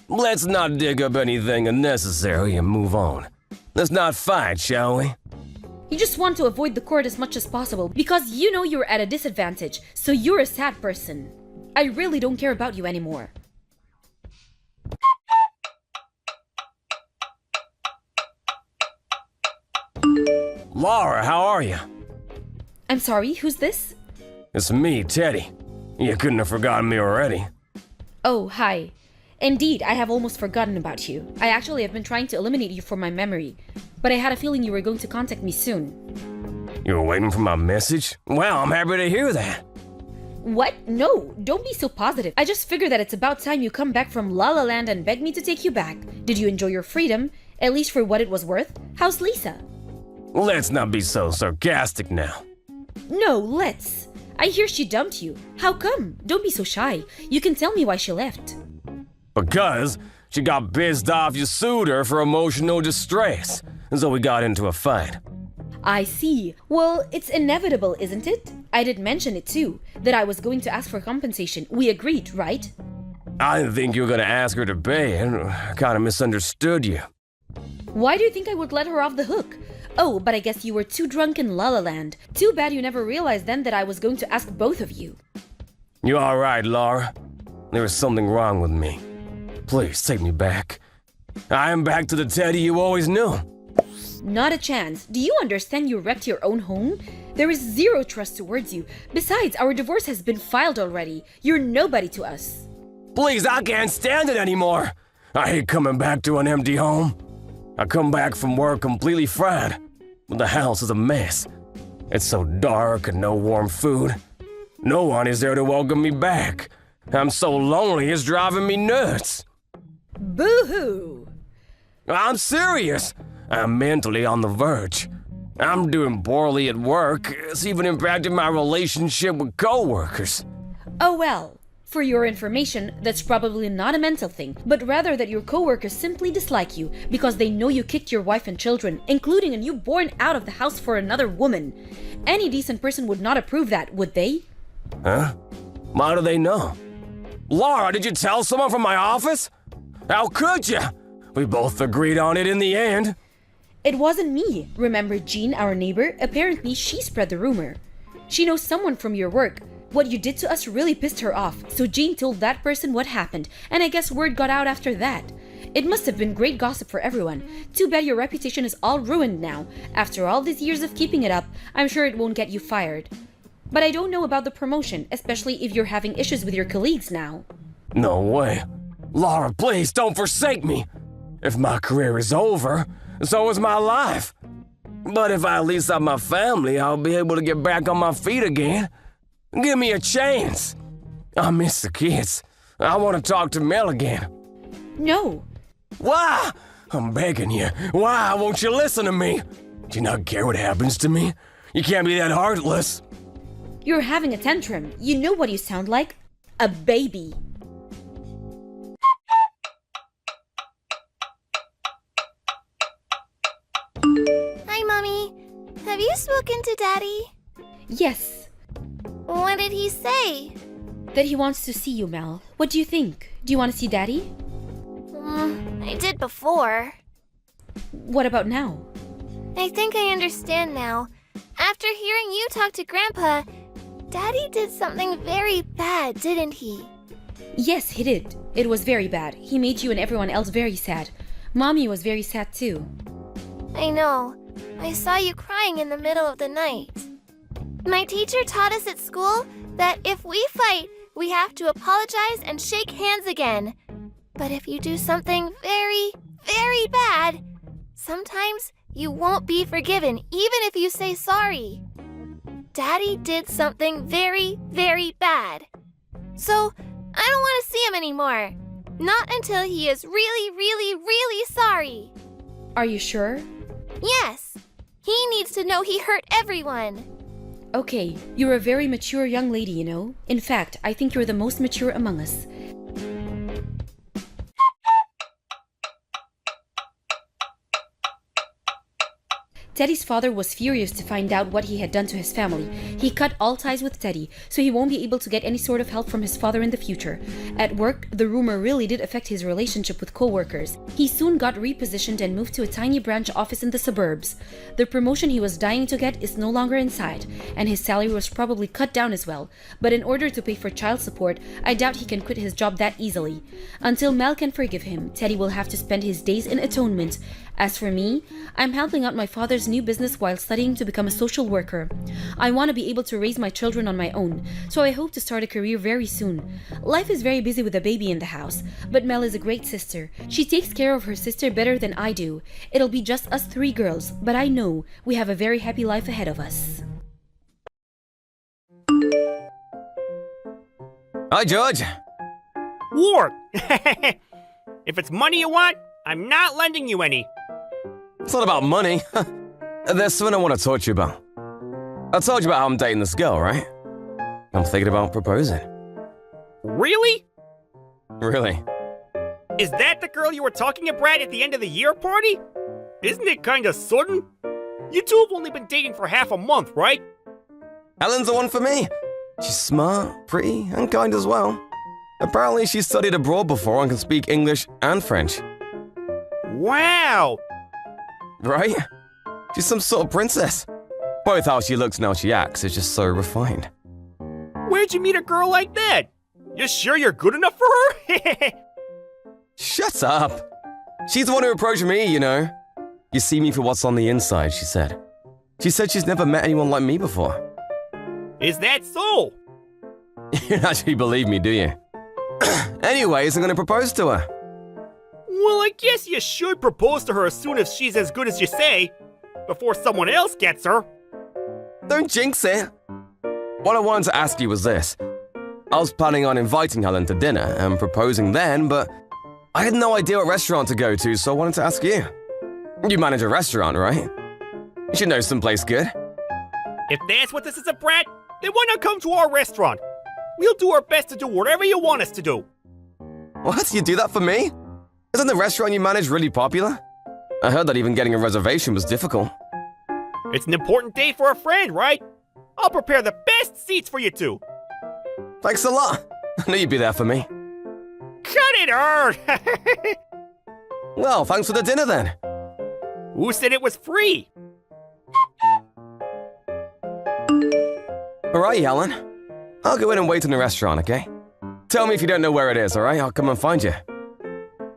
[SPEAKER 3] Let's not dig up anything unnecessary and move on. Let's not fight, shall we?
[SPEAKER 4] You just want to avoid the court as much as possible because you know you're at a disadvantage, so you're a sad person. I really don't care about you anymore.
[SPEAKER 3] Laura, how are you?
[SPEAKER 4] I'm sorry, who's this?
[SPEAKER 3] It's me, Teddy. You couldn't have forgotten me already.
[SPEAKER 4] Oh, hi. Indeed, I have almost forgotten about you. I actually have been trying to eliminate you from my memory, but I had a feeling you were going to contact me soon.
[SPEAKER 3] You were waiting for my message? Well, I'm happy to hear that.
[SPEAKER 4] What? No, don't be so positive. I just figured that it's about time you come back from La La Land and beg me to take you back. Did you enjoy your freedom? At least for what it was worth? How's Lisa?
[SPEAKER 3] Let's not be so sarcastic now.
[SPEAKER 4] No, let's. I hear she dumped you. How come? Don't be so shy. You can tell me why she left.
[SPEAKER 3] Because she got pissed off you sued her for emotional distress, and so we got into a fight.
[SPEAKER 4] I see. Well, it's inevitable, isn't it? I did mention it too, that I was going to ask for compensation. We agreed, right?
[SPEAKER 3] I didn't think you were gonna ask her to pay, and I kinda misunderstood you.
[SPEAKER 4] Why do you think I would let her off the hook? Oh, but I guess you were too drunk in La La Land. Too bad you never realized then that I was going to ask both of you.
[SPEAKER 3] You alright, Laura? There is something wrong with me. Please, take me back. I am back to the Teddy you always knew.
[SPEAKER 4] Not a chance. Do you understand you wrecked your own home? There is zero trust towards you. Besides, our divorce has been filed already. You're nobody to us.
[SPEAKER 3] Please, I can't stand it anymore. I hate coming back to an empty home. I come back from work completely fried, but the house is a mess. It's so dark and no warm food. No one is there to welcome me back. I'm so lonely, it's driving me nuts.
[SPEAKER 4] Boo-hoo!
[SPEAKER 3] I'm serious. I'm mentally on the verge. I'm doing poorly at work. It's even impacted my relationship with coworkers.
[SPEAKER 4] Oh well. For your information, that's probably not a mental thing, but rather that your coworkers simply dislike you because they know you kicked your wife and children, including a newborn, out of the house for another woman. Any decent person would not approve that, would they?
[SPEAKER 3] Huh? How do they know? Laura, did you tell someone from my office? How could you? We both agreed on it in the end.
[SPEAKER 4] It wasn't me. Remember Jean, our neighbor? Apparently, she spread the rumor. She knows someone from your work. What you did to us really pissed her off, so Jean told that person what happened, and I guess word got out after that. It must have been great gossip for everyone. Too bad your reputation is all ruined now. After all these years of keeping it up, I'm sure it won't get you fired. But I don't know about the promotion, especially if you're having issues with your colleagues now.
[SPEAKER 3] No way. Laura, please don't forsake me. If my career is over, so is my life. But if I at least have my family, I'll be able to get back on my feet again. Give me a chance. I miss the kids. I want to talk to Mel again.
[SPEAKER 4] No.
[SPEAKER 3] Why? I'm begging you. Why won't you listen to me? Do you not care what happens to me? You can't be that heartless.
[SPEAKER 4] You're having a tantrum. You know what you sound like? A baby.
[SPEAKER 5] Hi, Mommy. Have you spoken to Daddy?
[SPEAKER 4] Yes.
[SPEAKER 5] What did he say?
[SPEAKER 4] That he wants to see you, Mel. What do you think? Do you want to see Daddy?
[SPEAKER 5] I did before.
[SPEAKER 4] What about now?
[SPEAKER 5] I think I understand now. After hearing you talk to Grandpa, Daddy did something very bad, didn't he?
[SPEAKER 4] Yes, he did. It was very bad. He made you and everyone else very sad. Mommy was very sad too.
[SPEAKER 5] I know. I saw you crying in the middle of the night. My teacher taught us at school that if we fight, we have to apologize and shake hands again. But if you do something very, very bad, sometimes you won't be forgiven even if you say sorry. Daddy did something very, very bad. So, I don't want to see him anymore. Not until he is really, really, really sorry.
[SPEAKER 4] Are you sure?
[SPEAKER 5] Yes. He needs to know he hurt everyone.
[SPEAKER 4] Okay, you're a very mature young lady, you know. In fact, I think you're the most mature among us. Teddy's father was furious to find out what he had done to his family. He cut all ties with Teddy, so he won't be able to get any sort of help from his father in the future. At work, the rumor really did affect his relationship with co-workers. He soon got repositioned and moved to a tiny branch office in the suburbs. The promotion he was dying to get is no longer in sight, and his salary was probably cut down as well. But in order to pay for child support, I doubt he can quit his job that easily. Until Mel can forgive him, Teddy will have to spend his days in atonement. As for me, I'm helping out my father's new business while studying to become a social worker. I want to be able to raise my children on my own, so I hope to start a career very soon. Life is very busy with a baby in the house, but Mel is a great sister. She takes care of her sister better than I do. It'll be just us 3 girls, but I know we have a very happy life ahead of us.
[SPEAKER 3] Hi, George.
[SPEAKER 6] Ward! If it's money you want, I'm not lending you any.
[SPEAKER 3] It's not about money. There's something I want to talk to you about. I told you about how I'm dating this girl, right? I'm thinking about proposing.
[SPEAKER 6] Really?
[SPEAKER 3] Really?
[SPEAKER 6] Is that the girl you were talking about at the end of the year party? Isn't it kinda sudden? You two have only been dating for half a month, right?
[SPEAKER 3] Helen's the one for me. She's smart, pretty, and kind as well. Apparently she studied abroad before and can speak English and French.
[SPEAKER 6] Wow!
[SPEAKER 3] Right? She's some sort of princess. Both how she looks and how she acts is just so refined.
[SPEAKER 6] Where'd you meet a girl like that? You sure you're good enough for her?
[SPEAKER 3] Shut up. She's the one who approached me, you know. You see me for what's on the inside, she said. She said she's never met anyone like me before.
[SPEAKER 6] Is that so?
[SPEAKER 3] You don't actually believe me, do you? Anyways, I'm gonna propose to her.
[SPEAKER 6] Well, I guess you should propose to her as soon as she's as good as you say, before someone else gets her.
[SPEAKER 3] Don't jinx it. What I wanted to ask you was this. I was planning on inviting Helen to dinner and proposing then, but I had no idea what restaurant to go to, so I wanted to ask you. You manage a restaurant, right? You should know someplace good.
[SPEAKER 6] If that's what this is about, then why not come to our restaurant? We'll do our best to do whatever you want us to do.
[SPEAKER 3] What? You do that for me? Isn't the restaurant you manage really popular? I heard that even getting a reservation was difficult.
[SPEAKER 6] It's an important day for a friend, right? I'll prepare the best seats for you two.
[SPEAKER 3] Thanks a lot. I knew you'd be there for me.
[SPEAKER 6] Cut it, Erd!
[SPEAKER 3] Well, thanks for the dinner then.
[SPEAKER 6] Who said it was free?
[SPEAKER 3] Alright, Helen. I'll go in and wait in the restaurant, okay? Tell me if you don't know where it is, alright? I'll come and find you.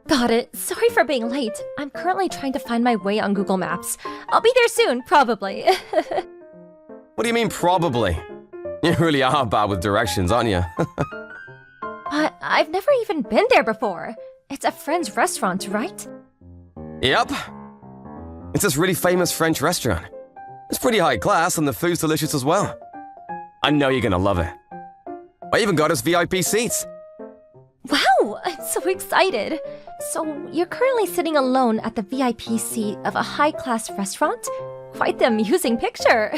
[SPEAKER 7] Got it. Sorry for being late. I'm currently trying to find my way on Google Maps. I'll be there soon, probably.
[SPEAKER 3] What do you mean, probably? You really are bad with directions, aren't you?
[SPEAKER 7] I've never even been there before. It's a friend's restaurant, right?
[SPEAKER 3] Yep. It's this really famous French restaurant. It's pretty high class and the food's delicious as well. I know you're gonna love it. I even got us VIP seats.
[SPEAKER 7] Wow, I'm so excited. So, you're currently sitting alone at the VIP seat of a high-class restaurant? Quite the amusing picture.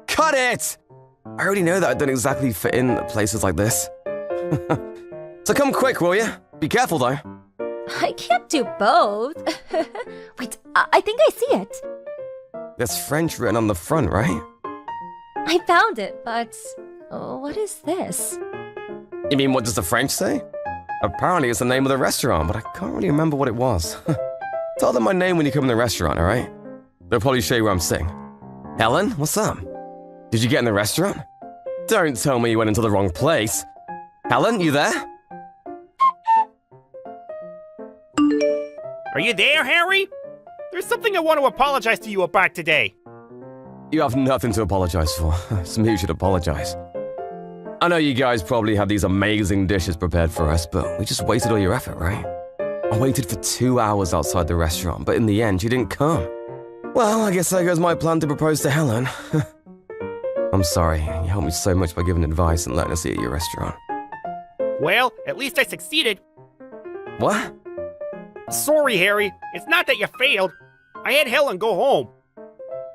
[SPEAKER 3] Cut it! I already know that I don't exactly fit in at places like this. So come quick, will you? Be careful, though.
[SPEAKER 7] I can't do both. Wait, I think I see it.
[SPEAKER 3] There's French written on the front, right?
[SPEAKER 7] I found it, but what is this?
[SPEAKER 3] You mean, what does the French say? Apparently it's the name of the restaurant, but I can't really remember what it was. Tell them my name when you come in the restaurant, alright? They'll probably show you where I'm sitting. Helen, what's up? Did you get in the restaurant? Don't tell me you went into the wrong place. Helen, you there?
[SPEAKER 6] Are you there, Harry? There's something I want to apologize to you about today.
[SPEAKER 3] You have nothing to apologize for. It's me who should apologize. I know you guys probably had these amazing dishes prepared for us, but we just wasted all your effort, right? I waited for 2 hours outside the restaurant, but in the end, you didn't come. Well, I guess there goes my plan to propose to Helen. I'm sorry, you helped me so much by giving advice and letting us eat at your restaurant.
[SPEAKER 6] Well, at least I succeeded.
[SPEAKER 3] What?
[SPEAKER 6] Sorry, Harry. It's not that you failed. I had Helen go home.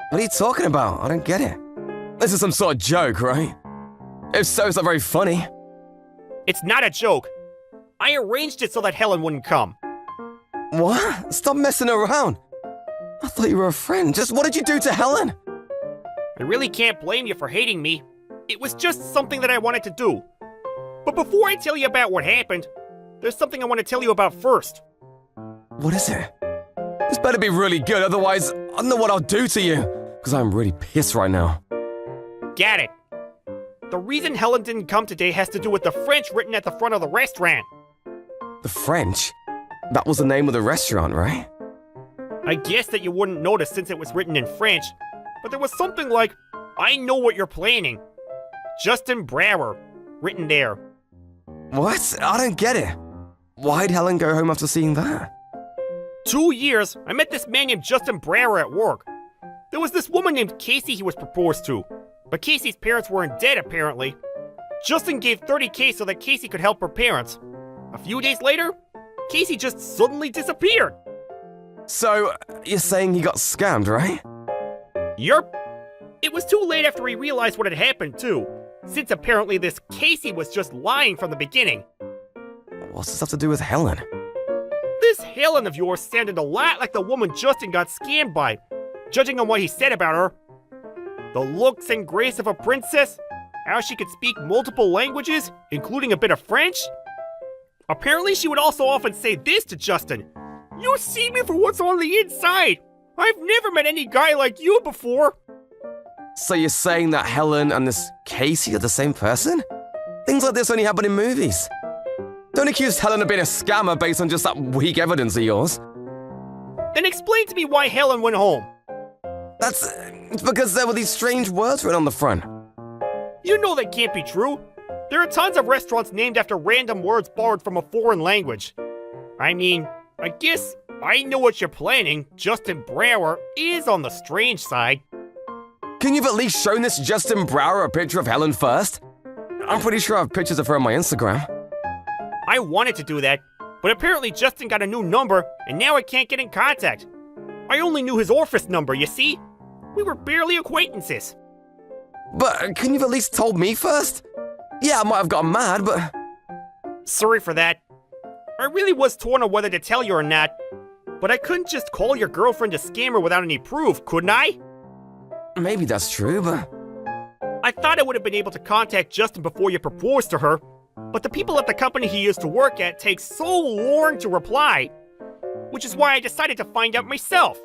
[SPEAKER 3] What are you talking about? I don't get it. This is some sort of joke, right? If so, it's not very funny.
[SPEAKER 6] It's not a joke. I arranged it so that Helen wouldn't come.
[SPEAKER 3] What? Stop messing around. I thought you were a friend. Just what did you do to Helen?
[SPEAKER 6] I really can't blame you for hating me. It was just something that I wanted to do. But before I tell you about what happened, there's something I want to tell you about first.
[SPEAKER 3] What is it? This better be really good, otherwise I don't know what I'll do to you. Because I'm really pissed right now.
[SPEAKER 6] Got it. The reason Helen didn't come today has to do with the French written at the front of the restaurant.
[SPEAKER 3] The French? That was the name of the restaurant, right?
[SPEAKER 6] I guess that you wouldn't notice since it was written in French, but there was something like, I know what you're planning. Justin Brower, written there.
[SPEAKER 3] What? I don't get it. Why'd Helen go home after seeing that?
[SPEAKER 6] 2 years, I met this man named Justin Brower at work. There was this woman named Casey he was proposed to, but Casey's parents were in debt apparently. Justin gave $30K so that Casey could help her parents. A few days later, Casey just suddenly disappeared.
[SPEAKER 3] So, you're saying he got scammed, right?
[SPEAKER 6] Yerp. It was too late after he realized what had happened too, since apparently this Casey was just lying from the beginning.
[SPEAKER 3] What's this have to do with Helen?
[SPEAKER 6] This Helen of yours sounded a lot like the woman Justin got scammed by, judging on what he said about her. The looks and grace of a princess, how she could speak multiple languages, including a bit of French. Apparently she would also often say this to Justin, "You see me for what's on the inside. I've never met any guy like you before."
[SPEAKER 3] So you're saying that Helen and this Casey are the same person? Things like this only happen in movies. Don't accuse Helen of being a scammer based on just that weak evidence of yours.
[SPEAKER 6] Then explain to me why Helen went home.
[SPEAKER 3] It's because there were these strange words written on the front.
[SPEAKER 6] You know that can't be true. There are tons of restaurants named after random words borrowed from a foreign language. I mean, I guess I know what you're planning. Justin Brower is on the strange side.
[SPEAKER 3] Can you have at least shown this Justin Brower a picture of Helen first? I'm pretty sure I have pictures of her on my Instagram.
[SPEAKER 6] I wanted to do that, but apparently Justin got a new number, and now I can't get in contact. I only knew his office number, you see? We were barely acquaintances.
[SPEAKER 3] But couldn't you have at least told me first? Yeah, I might have gotten mad, but...
[SPEAKER 6] Sorry for that. I really was torn on whether to tell you or not, but I couldn't just call your girlfriend a scammer without any proof, couldn't I?
[SPEAKER 3] Maybe that's true, but...
[SPEAKER 6] I thought I would have been able to contact Justin before you proposed to her, but the people at the company he used to work at take so long to reply, which is why I decided to find out myself.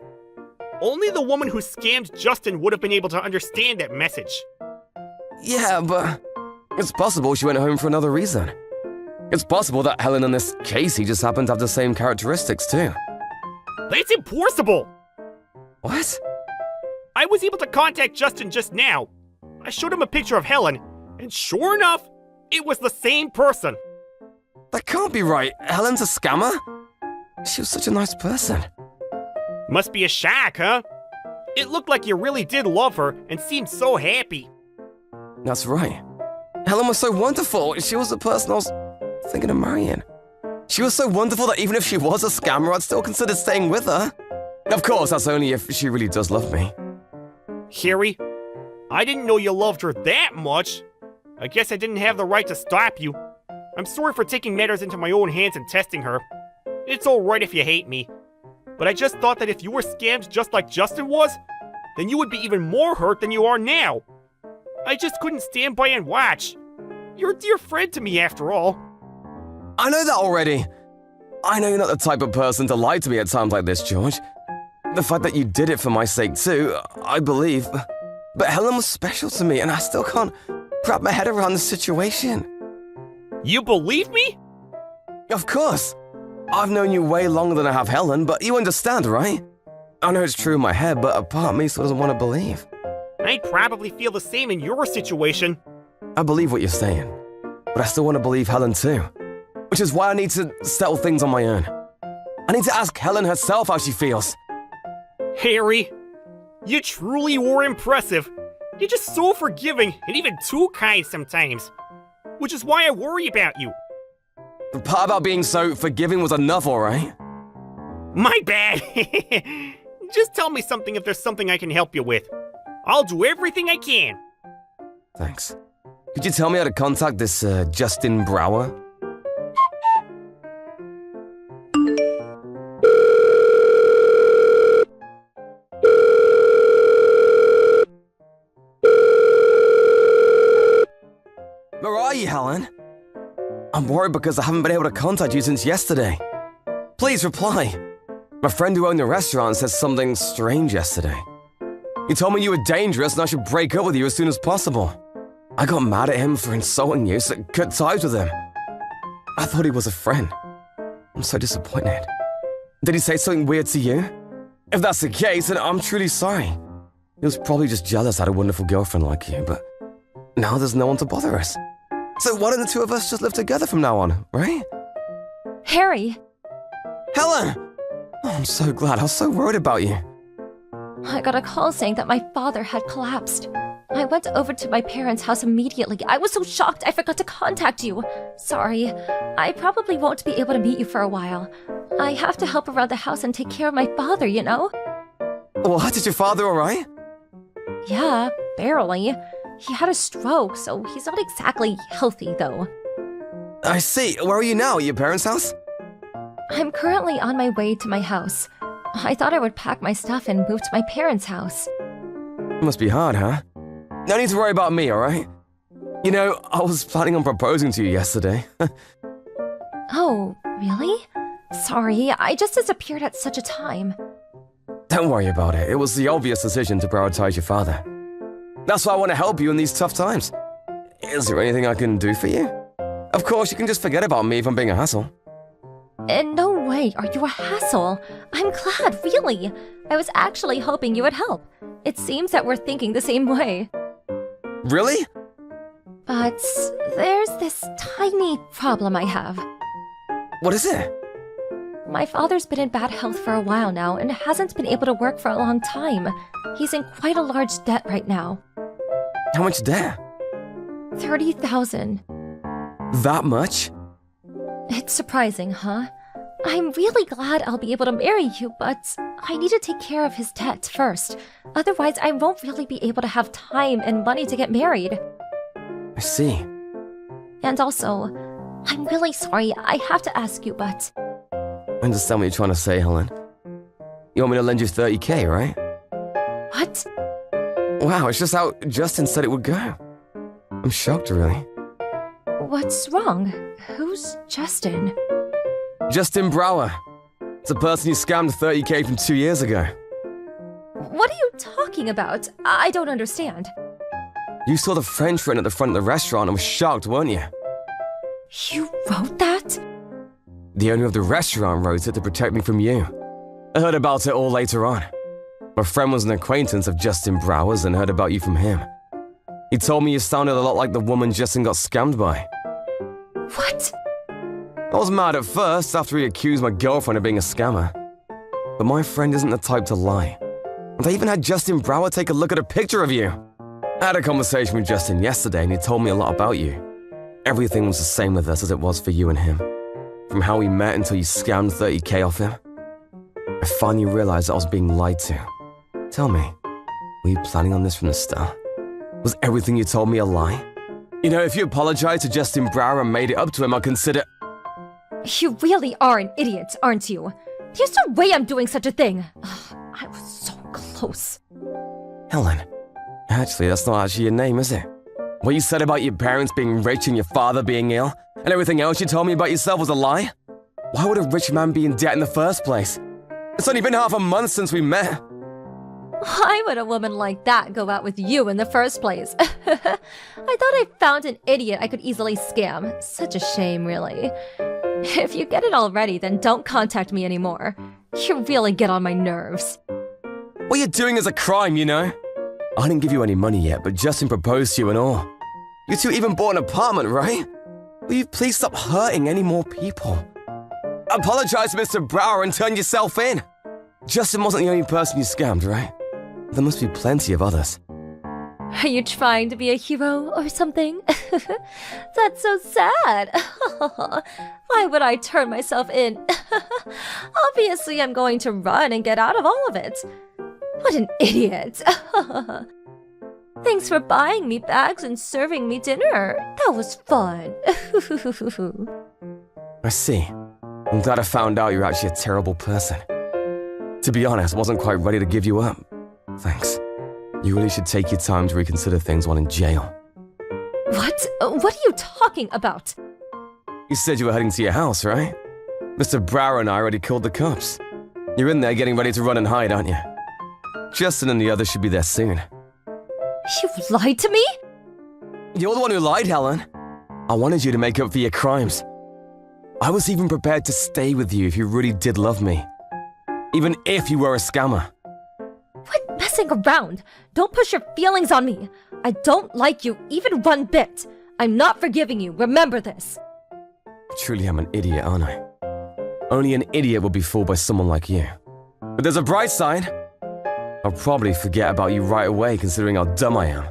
[SPEAKER 6] Only the woman who scammed Justin would have been able to understand that message.
[SPEAKER 3] Yeah, but... It's possible she went home for another reason. It's possible that Helen and this Casey just happen to have the same characteristics too.
[SPEAKER 6] That's impossible!
[SPEAKER 3] What?
[SPEAKER 6] I was able to contact Justin just now. I showed him a picture of Helen, and sure enough, it was the same person.
[SPEAKER 3] That can't be right. Helen's a scammer? She was such a nice person.
[SPEAKER 6] Must be a shock, huh? It looked like you really did love her and seemed so happy.
[SPEAKER 3] That's right. Helen was so wonderful. She was the person I was thinking of marrying. She was so wonderful that even if she was a scammer, I'd still consider staying with her. Of course, that's only if she really does love me.
[SPEAKER 6] Harry, I didn't know you loved her that much. I guess I didn't have the right to stop you. I'm sorry for taking matters into my own hands and testing her. It's alright if you hate me. But I just thought that if you were scammed just like Justin was, then you would be even more hurt than you are now. I just couldn't stand by and watch. You're a dear friend to me after all.
[SPEAKER 3] I know that already. I know you're not the type of person to lie to me at times like this, George. The fact that you did it for my sake too, I believe. But Helen was special to me and I still can't wrap my head around the situation.
[SPEAKER 6] You believe me?
[SPEAKER 3] Of course. I've known you way longer than I have Helen, but you understand, right? I know it's true in my head, but a part of me still doesn't want to believe.
[SPEAKER 6] I'd probably feel the same in your situation.
[SPEAKER 3] I believe what you're saying, but I still want to believe Helen too. Which is why I need to settle things on my own. I need to ask Helen herself how she feels.
[SPEAKER 6] Harry, you truly were impressive. You're just so forgiving and even too kind sometimes. Which is why I worry about you.
[SPEAKER 3] The part about being so forgiving was enough, alright?
[SPEAKER 6] My bad. Just tell me something if there's something I can help you with. I'll do everything I can.
[SPEAKER 3] Thanks. Could you tell me how to contact this, Justin Brower? Where are you, Helen? I'm worried because I haven't been able to contact you since yesterday. Please reply. My friend who owned the restaurant said something strange yesterday. He told me you were dangerous and I should break up with you as soon as possible. I got mad at him for insulting you, so cut ties with him. I thought he was a friend. I'm so disappointed. Did he say something weird to you? If that's the case, then I'm truly sorry. He was probably just jealous I had a wonderful girlfriend like you, but now there's no one to bother us. So why don't the two of us just live together from now on, right?
[SPEAKER 7] Harry,
[SPEAKER 3] Helen! Oh, I'm so glad. I was so worried about you.
[SPEAKER 7] I got a call saying that my father had collapsed. I went over to my parents' house immediately. I was so shocked I forgot to contact you. Sorry. I probably won't be able to meet you for a while. I have to help around the house and take care of my father, you know?
[SPEAKER 3] What? Is your father alright?
[SPEAKER 7] Yeah, barely. He had a stroke, so he's not exactly healthy, though.
[SPEAKER 3] I see. Where are you now? At your parents' house?
[SPEAKER 7] I'm currently on my way to my house. I thought I would pack my stuff and move to my parents' house.
[SPEAKER 3] It must be hard, huh? No need to worry about me, alright? You know, I was planning on proposing to you yesterday.
[SPEAKER 7] Oh, really? Sorry, I just disappeared at such a time.
[SPEAKER 3] Don't worry about it. It was the obvious decision to prioritize your father. That's why I want to help you in these tough times. Is there anything I can do for you? Of course, you can just forget about me if I'm being a hassle.
[SPEAKER 7] No way, are you a hassle? I'm glad, really. I was actually hoping you would help. It seems that we're thinking the same way.
[SPEAKER 3] Really?
[SPEAKER 7] But there's this tiny problem I have.
[SPEAKER 3] What is it?
[SPEAKER 7] My father's been in bad health for a while now and hasn't been able to work for a long time. He's in quite a large debt right now.
[SPEAKER 3] How much debt?
[SPEAKER 7] 30,000.
[SPEAKER 3] That much?
[SPEAKER 7] It's surprising, huh? I'm really glad I'll be able to marry you, but I need to take care of his debt first. Otherwise, I won't really be able to have time and money to get married.
[SPEAKER 3] I see.
[SPEAKER 7] And also, I'm really sorry, I have to ask you, but
[SPEAKER 3] I understand what you're trying to say, Helen. You want me to lend you 30k, right?
[SPEAKER 7] what?
[SPEAKER 3] Wow, it's just how Justin said it would go. I'm shocked, really.
[SPEAKER 7] What's wrong? Who's Justin?
[SPEAKER 3] Justin Brower. It's the person you scammed 30k from 2 years ago.
[SPEAKER 7] What are you talking about? I don't understand.
[SPEAKER 3] You saw the French written at the front of the restaurant and was shocked, weren't you?
[SPEAKER 7] You wrote that?
[SPEAKER 3] The owner of the restaurant wrote it to protect me from you. I heard about it all later on. My friend was an acquaintance of Justin Brower's and heard about you from him. He told me you sounded a lot like the woman Justin got scammed by.
[SPEAKER 7] What?
[SPEAKER 3] I was mad at first after he accused my girlfriend of being a scammer. But my friend isn't the type to lie. And I even had Justin Brower take a look at a picture of you. I had a conversation with Justin yesterday and he told me a lot about you. Everything was the same with us as it was for you and him. From how we met until you scammed 30k off him. I finally realized that I was being lied to. Tell me, were you planning on this from the start? Was everything you told me a lie? You know, if you apologized to Justin Brower and made it up to him, I'd consider...
[SPEAKER 7] You really are an idiot, aren't you? There's no way I'm doing such a thing. Ugh, I was so close.
[SPEAKER 3] Helen, actually, that's not actually your name, is it? What you said about your parents being rich and your father being ill, and everything else you told me about yourself was a lie? Why would a rich man be in debt in the first place? It's only been half a month since we met.
[SPEAKER 7] Why would a woman like that go out with you in the first place? I thought I found an idiot I could easily scam. Such a shame, really. If you get it already, then don't contact me anymore. You really get on my nerves.
[SPEAKER 3] What you're doing is a crime, you know? I didn't give you any money yet, but Justin proposed to you and all. You two even bought an apartment, right? Will you please stop hurting any more people? Apologize to Mr. Brower and turn yourself in. Justin wasn't the only person you scammed, right? There must be plenty of others.
[SPEAKER 7] Are you trying to be a hero or something? That's so sad. Why would I turn myself in? Obviously, I'm going to run and get out of all of it. What an idiot. Thanks for buying me bags and serving me dinner. That was fun.
[SPEAKER 3] I see. I'm glad I found out you're actually a terrible person. To be honest, I wasn't quite ready to give you up. Thanks. You really should take your time to reconsider things while in jail.
[SPEAKER 7] What? What are you talking about?
[SPEAKER 3] You said you were heading to your house, right? Mr. Brower and I already called the cops. You're in there getting ready to run and hide, aren't you? Justin and the others should be there soon.
[SPEAKER 7] You lied to me?
[SPEAKER 3] You're the one who lied, Helen. I wanted you to make up for your crimes. I was even prepared to stay with you if you really did love me. Even if you were a scammer.
[SPEAKER 7] Quit messing around. Don't push your feelings on me. I don't like you even one bit. I'm not forgiving you. Remember this.
[SPEAKER 3] Truly, I'm an idiot, aren't I? Only an idiot will be fooled by someone like you. But there's a bright side. I'll probably forget about you right away, considering how dumb I am.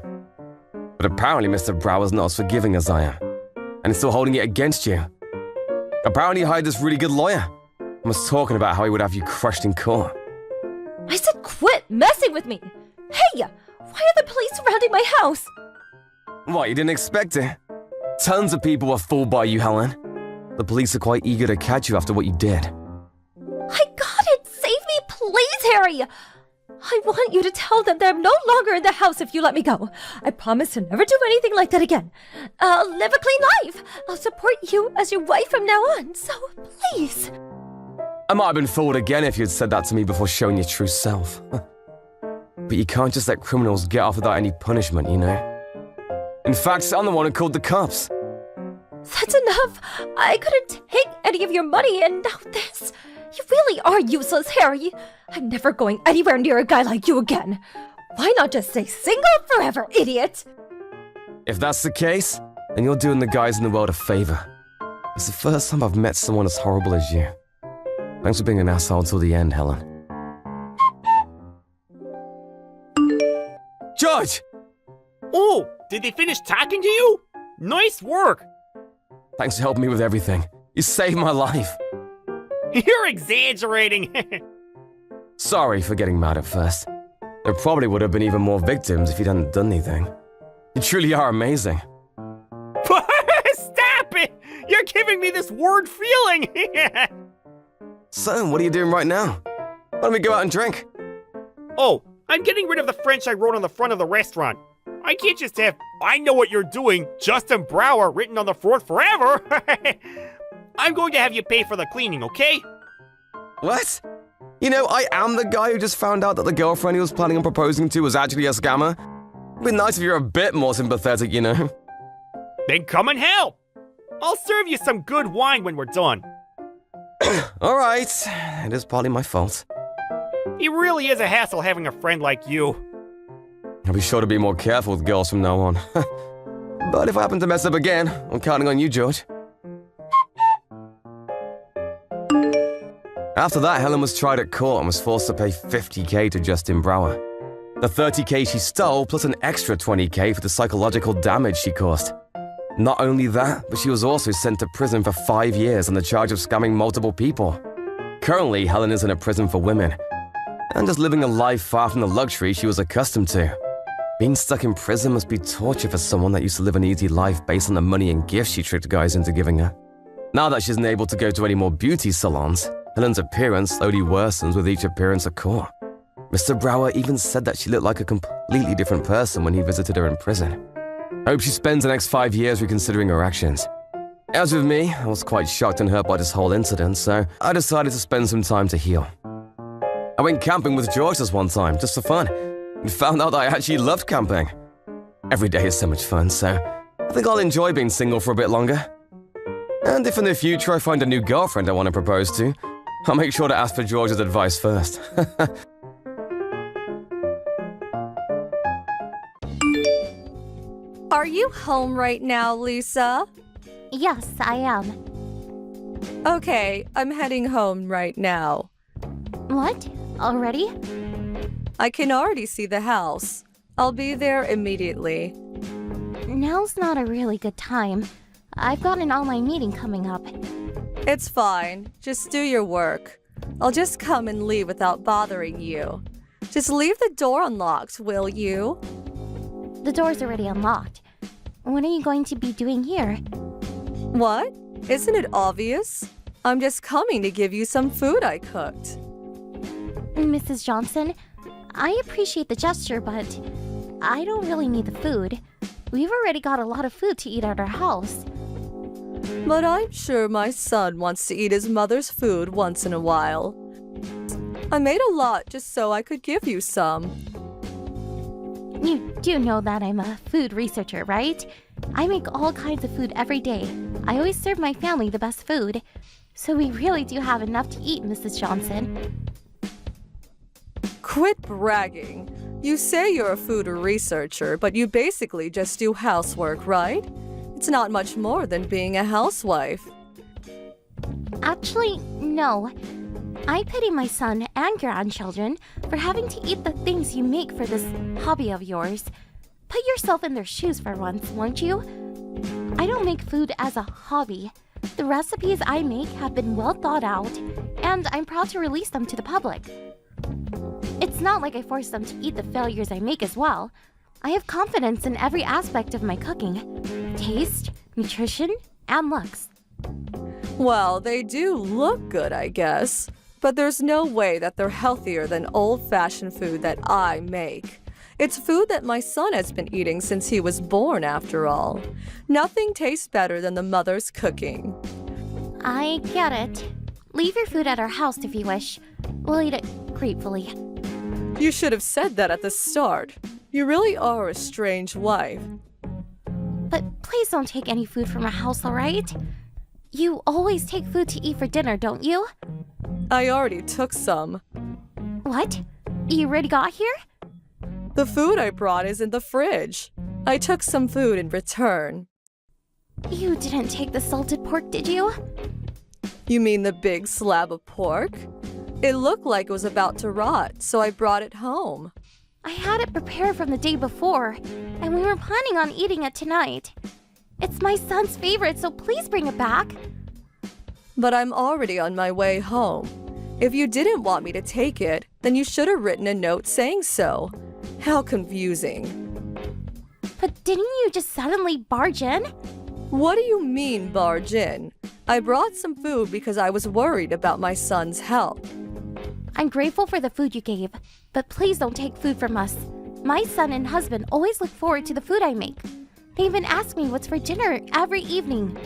[SPEAKER 3] But apparently Mr. Brower's not as forgiving as I am. And he's still holding it against you. Apparently he hired this really good lawyer. I was talking about how he would have you crushed in court.
[SPEAKER 7] I said quit messing with me. Hey, why are the police surrounding my house?
[SPEAKER 3] What, you didn't expect it? Tons of people were fooled by you, Helen. The police are quite eager to catch you after what you did.
[SPEAKER 7] I got it. Save me, please, Harry. I want you to tell them that I'm no longer in the house if you let me go. I promise to never do anything like that again. I'll live a clean life. I'll support you as your wife from now on, so please.
[SPEAKER 3] I might have been fooled again if you'd said that to me before showing your true self. But you can't just let criminals get off without any punishment, you know? In fact, I'm the one who called the cops.
[SPEAKER 7] That's enough. I couldn't take any of your money, and now this. You really are useless, Harry. I'm never going anywhere near a guy like you again. Why not just stay single forever, idiot?
[SPEAKER 3] If that's the case, then you're doing the guys in the world a favor. It's the first time I've met someone as horrible as you. Thanks for being an asshole till the end, Helen. George!
[SPEAKER 6] Oh, did they finish talking to you? Nice work.
[SPEAKER 3] Thanks for helping me with everything. You saved my life.
[SPEAKER 6] You're exaggerating.
[SPEAKER 3] Sorry for getting mad at first. There probably would have been even more victims if you hadn't done anything. You truly are amazing.
[SPEAKER 6] Stop it! You're giving me this weird feeling.
[SPEAKER 3] So, what are you doing right now? Why don't we go out and drink?
[SPEAKER 6] Oh, I'm getting rid of the French I wrote on the front of the restaurant. I can't just have "I know what you're doing, Justin Brower" written on the front forever. I'm going to have you pay for the cleaning, okay?
[SPEAKER 3] What? You know, I am the guy who just found out that the girlfriend he was planning on proposing to was actually a scammer. It'd be nice if you're a bit more sympathetic, you know?
[SPEAKER 6] Then come and help. I'll serve you some good wine when we're done.
[SPEAKER 3] Alright, it is partly my fault.
[SPEAKER 6] It really is a hassle having a friend like you.
[SPEAKER 3] I'll be sure to be more careful with girls from now on. But if I happen to mess up again, I'm counting on you, George. After that, Helen was tried at court and was forced to pay $50,000 to Justin Brower. The $30,000 she stole, plus an extra $20,000 for the psychological damage she caused. Not only that, but she was also sent to prison for 5 years on the charge of scamming multiple people. Currently, Helen is in a prison for women, and just living a life far from the luxury she was accustomed to. Being stuck in prison must be torture for someone that used to live an easy life based on the money and gifts she tricked guys into giving her. Now that she isn't able to go to any more beauty salons, Helen's appearance slowly worsens with each appearance at court. Mr. Brower even said that she looked like a completely different person when he visited her in prison. I hope she spends the next 5 years reconsidering her actions. As with me, I was quite shocked and hurt by this whole incident, so I decided to spend some time to heal. I went camping with George this one time, just for fun, and found out I actually loved camping. Every day is so much fun, so I think I'll enjoy being single for a bit longer. And if in the future I find a new girlfriend I want to propose to, I'll make sure to ask for George's advice first.
[SPEAKER 8] Are you home right now, Lisa?
[SPEAKER 5] Yes, I am.
[SPEAKER 8] Okay, I'm heading home right now.
[SPEAKER 5] What? Already?
[SPEAKER 8] I can already see the house. I'll be there immediately.
[SPEAKER 5] Now's not a really good time. I've got an online meeting coming up.
[SPEAKER 8] It's fine. Just do your work. I'll just come and leave without bothering you. Just leave the door unlocked, will you?
[SPEAKER 5] The door's already unlocked. What are you going to be doing here?
[SPEAKER 8] What? Isn't it obvious? I'm just coming to give you some food I cooked.
[SPEAKER 5] Mrs. Johnson, I appreciate the gesture, but I don't really need the food. We've already got a lot of food to eat at our house.
[SPEAKER 8] But I'm sure my son wants to eat his mother's food once in a while. I made a lot just so I could give you some.
[SPEAKER 5] You do know that I'm a food researcher, right? I make all kinds of food every day. I always serve my family the best food. So we really do have enough to eat, Mrs. Johnson.
[SPEAKER 8] Quit bragging. You say you're a food researcher, but you basically just do housework, right? It's not much more than being a housewife.
[SPEAKER 5] Actually, no. I pity my son and grandchildren for having to eat the things you make for this hobby of yours. Put yourself in their shoes for once, won't you? I don't make food as a hobby. The recipes I make have been well thought out, and I'm proud to release them to the public. It's not like I force them to eat the failures I make as well. I have confidence in every aspect of my cooking: taste, nutrition, and looks.
[SPEAKER 8] Well, they do look good, I guess. But there's no way that they're healthier than old-fashioned food that I make. It's food that my son has been eating since he was born, after all. Nothing tastes better than the mother's cooking.
[SPEAKER 5] I get it. Leave your food at our house if you wish. We'll eat it gratefully.
[SPEAKER 8] You should have said that at the start. You really are a strange wife.
[SPEAKER 5] But please don't take any food from our house, all right? You always take food to eat for dinner, don't you?
[SPEAKER 8] I already took some.
[SPEAKER 5] What? You already got here?
[SPEAKER 8] The food I brought is in the fridge. I took some food in return.
[SPEAKER 5] You didn't take the salted pork, did you?
[SPEAKER 8] You mean the big slab of pork? It looked like it was about to rot, so I brought it home.
[SPEAKER 5] I had it prepared from the day before, and we were planning on eating it tonight. It's my son's favorite, so please bring it back.
[SPEAKER 8] But I'm already on my way home. If you didn't want me to take it, then you should have written a note saying so. How confusing.
[SPEAKER 5] But didn't you just suddenly barge in?
[SPEAKER 8] What do you mean, barge in? I brought some food because I was worried about my son's health.
[SPEAKER 5] I'm grateful for the food you gave, but please don't take food from us. My son and husband always look forward to the food I make. They even ask me what's for dinner every evening.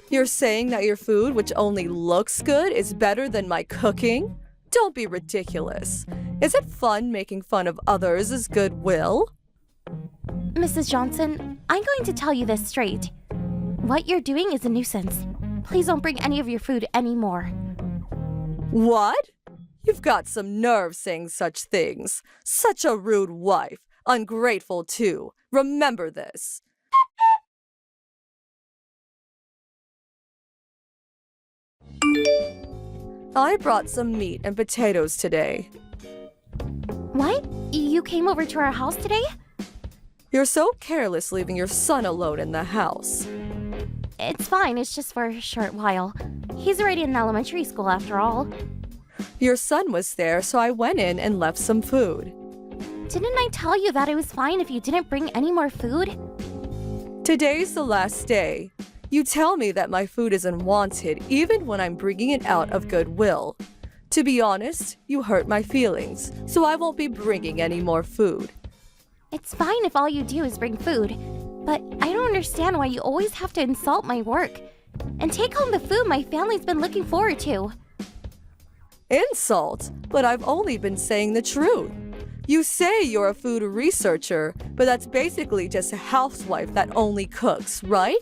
[SPEAKER 8] You're saying that your food, which only looks good, is better than my cooking? Don't be ridiculous. Is it fun making fun of others' goodwill?
[SPEAKER 5] Mrs. Johnson, I'm going to tell you this straight. What you're doing is a nuisance. Please don't bring any of your food anymore.
[SPEAKER 8] What? You've got some nerve saying such things. Such a rude wife. Ungrateful, too. Remember this. I brought some meat and potatoes today.
[SPEAKER 5] What? You came over to our house today?
[SPEAKER 8] You're so careless leaving your son alone in the house.
[SPEAKER 5] It's fine, it's just for a short while. He's already in elementary school after all.
[SPEAKER 8] Your son was there, so I went in and left some food.
[SPEAKER 5] Didn't I tell you that it was fine if you didn't bring any more food?
[SPEAKER 8] Today's the last day. You tell me that my food isn't wanted even when I'm bringing it out of goodwill. To be honest, you hurt my feelings, so I won't be bringing any more food.
[SPEAKER 5] It's fine if all you do is bring food, but I don't understand why you always have to insult my work and take home the food my family's been looking forward to.
[SPEAKER 8] Insult? But I've only been saying the truth. You say you're a food researcher, but that's basically just a housewife that only cooks, right?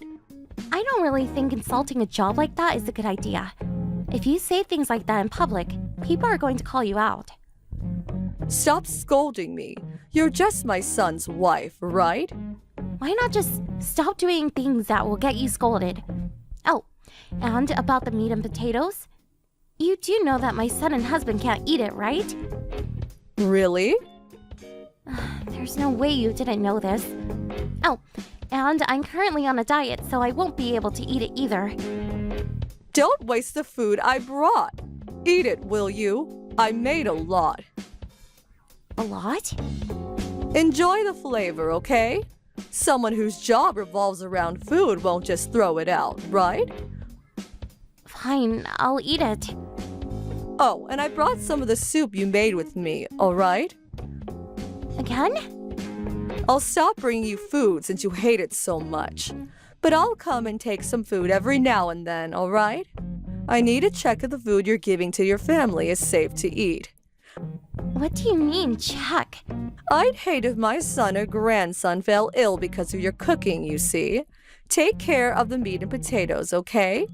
[SPEAKER 5] I don't really think insulting a job like that is a good idea. If you say things like that in public, people are going to call you out.
[SPEAKER 8] Stop scolding me. You're just my son's wife, right?
[SPEAKER 5] Why not just stop doing things that will get you scolded? Oh, and about the meat and potatoes? You do know that my son and husband can't eat it, right?
[SPEAKER 8] Really?
[SPEAKER 5] There's no way you didn't know this. Oh, and I'm currently on a diet, so I won't be able to eat it either.
[SPEAKER 8] Don't waste the food I brought. Eat it, will you? I made a lot.
[SPEAKER 5] A lot?
[SPEAKER 8] Enjoy the flavor, okay? Someone whose job revolves around food won't just throw it out, right?
[SPEAKER 5] Fine, I'll eat it.
[SPEAKER 8] Oh, and I brought some of the soup you made with me, all right?
[SPEAKER 5] Again?
[SPEAKER 8] I'll stop bringing you food since you hate it so much. But I'll come and take some food every now and then, all right? I need to check if the food you're giving to your family is safe to eat.
[SPEAKER 5] What do you mean, check?
[SPEAKER 8] I'd hate if my son or grandson fell ill because of your cooking, you see. Take care of the meat and potatoes, okay?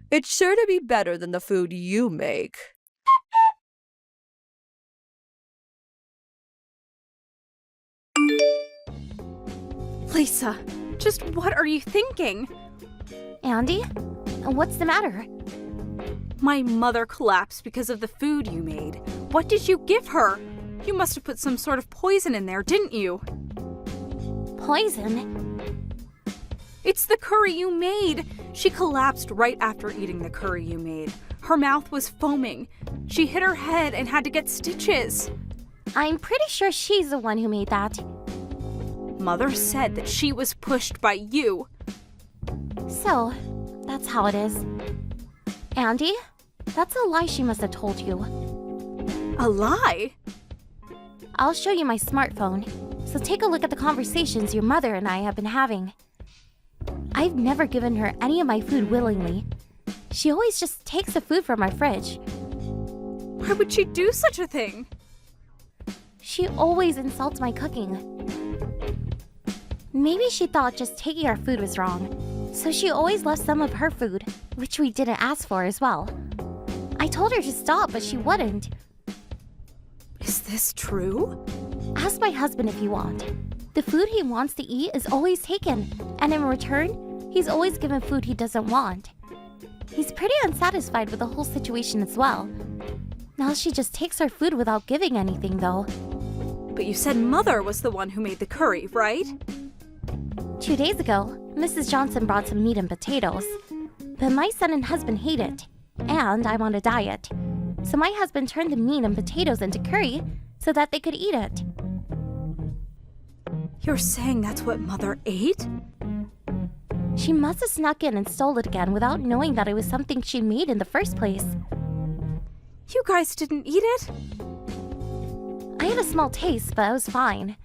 [SPEAKER 8] It's sure to be better than the food you make.
[SPEAKER 9] Lisa, just what are you thinking?
[SPEAKER 5] Andy? What's the matter?
[SPEAKER 9] My mother collapsed because of the food you made. What did you give her? You must have put some sort of poison in there, didn't you?
[SPEAKER 5] Poison?
[SPEAKER 9] It's the curry you made. She collapsed right after eating the curry you made. Her mouth was foaming. She hit her head and had to get stitches.
[SPEAKER 5] I'm pretty sure she's the one who made that.
[SPEAKER 9] Mother said that she was pushed by you.
[SPEAKER 5] So, that's how it is. Andy? That's a lie she must have told you.
[SPEAKER 9] A lie?
[SPEAKER 5] I'll show you my smartphone, so take a look at the conversations your mother and I have been having. I've never given her any of my food willingly. She always just takes the food from our fridge.
[SPEAKER 9] Why would she do such a thing?
[SPEAKER 5] She always insults my cooking. Maybe she thought just taking our food was wrong, so she always left some of her food, which we didn't ask for as well. I told her to stop, but she wouldn't.
[SPEAKER 9] Is this true?
[SPEAKER 5] Ask my husband if you want. The food he wants to eat is always taken, and in return, he's always given food he doesn't want. He's pretty unsatisfied with the whole situation as well. Now she just takes our food without giving anything, though.
[SPEAKER 9] But you said Mother was the one who made the curry, right?
[SPEAKER 5] 2 days ago, Mrs. Johnson brought some meat and potatoes. But my son and husband hate it, and I'm on a diet. So my husband turned the meat and potatoes into curry so that they could eat it.
[SPEAKER 9] You're saying that's what Mother ate?
[SPEAKER 5] She must have snuck in and stole it again without knowing that it was something she made in the first place.
[SPEAKER 9] You guys didn't eat it?
[SPEAKER 5] I had a small taste, but I was fine.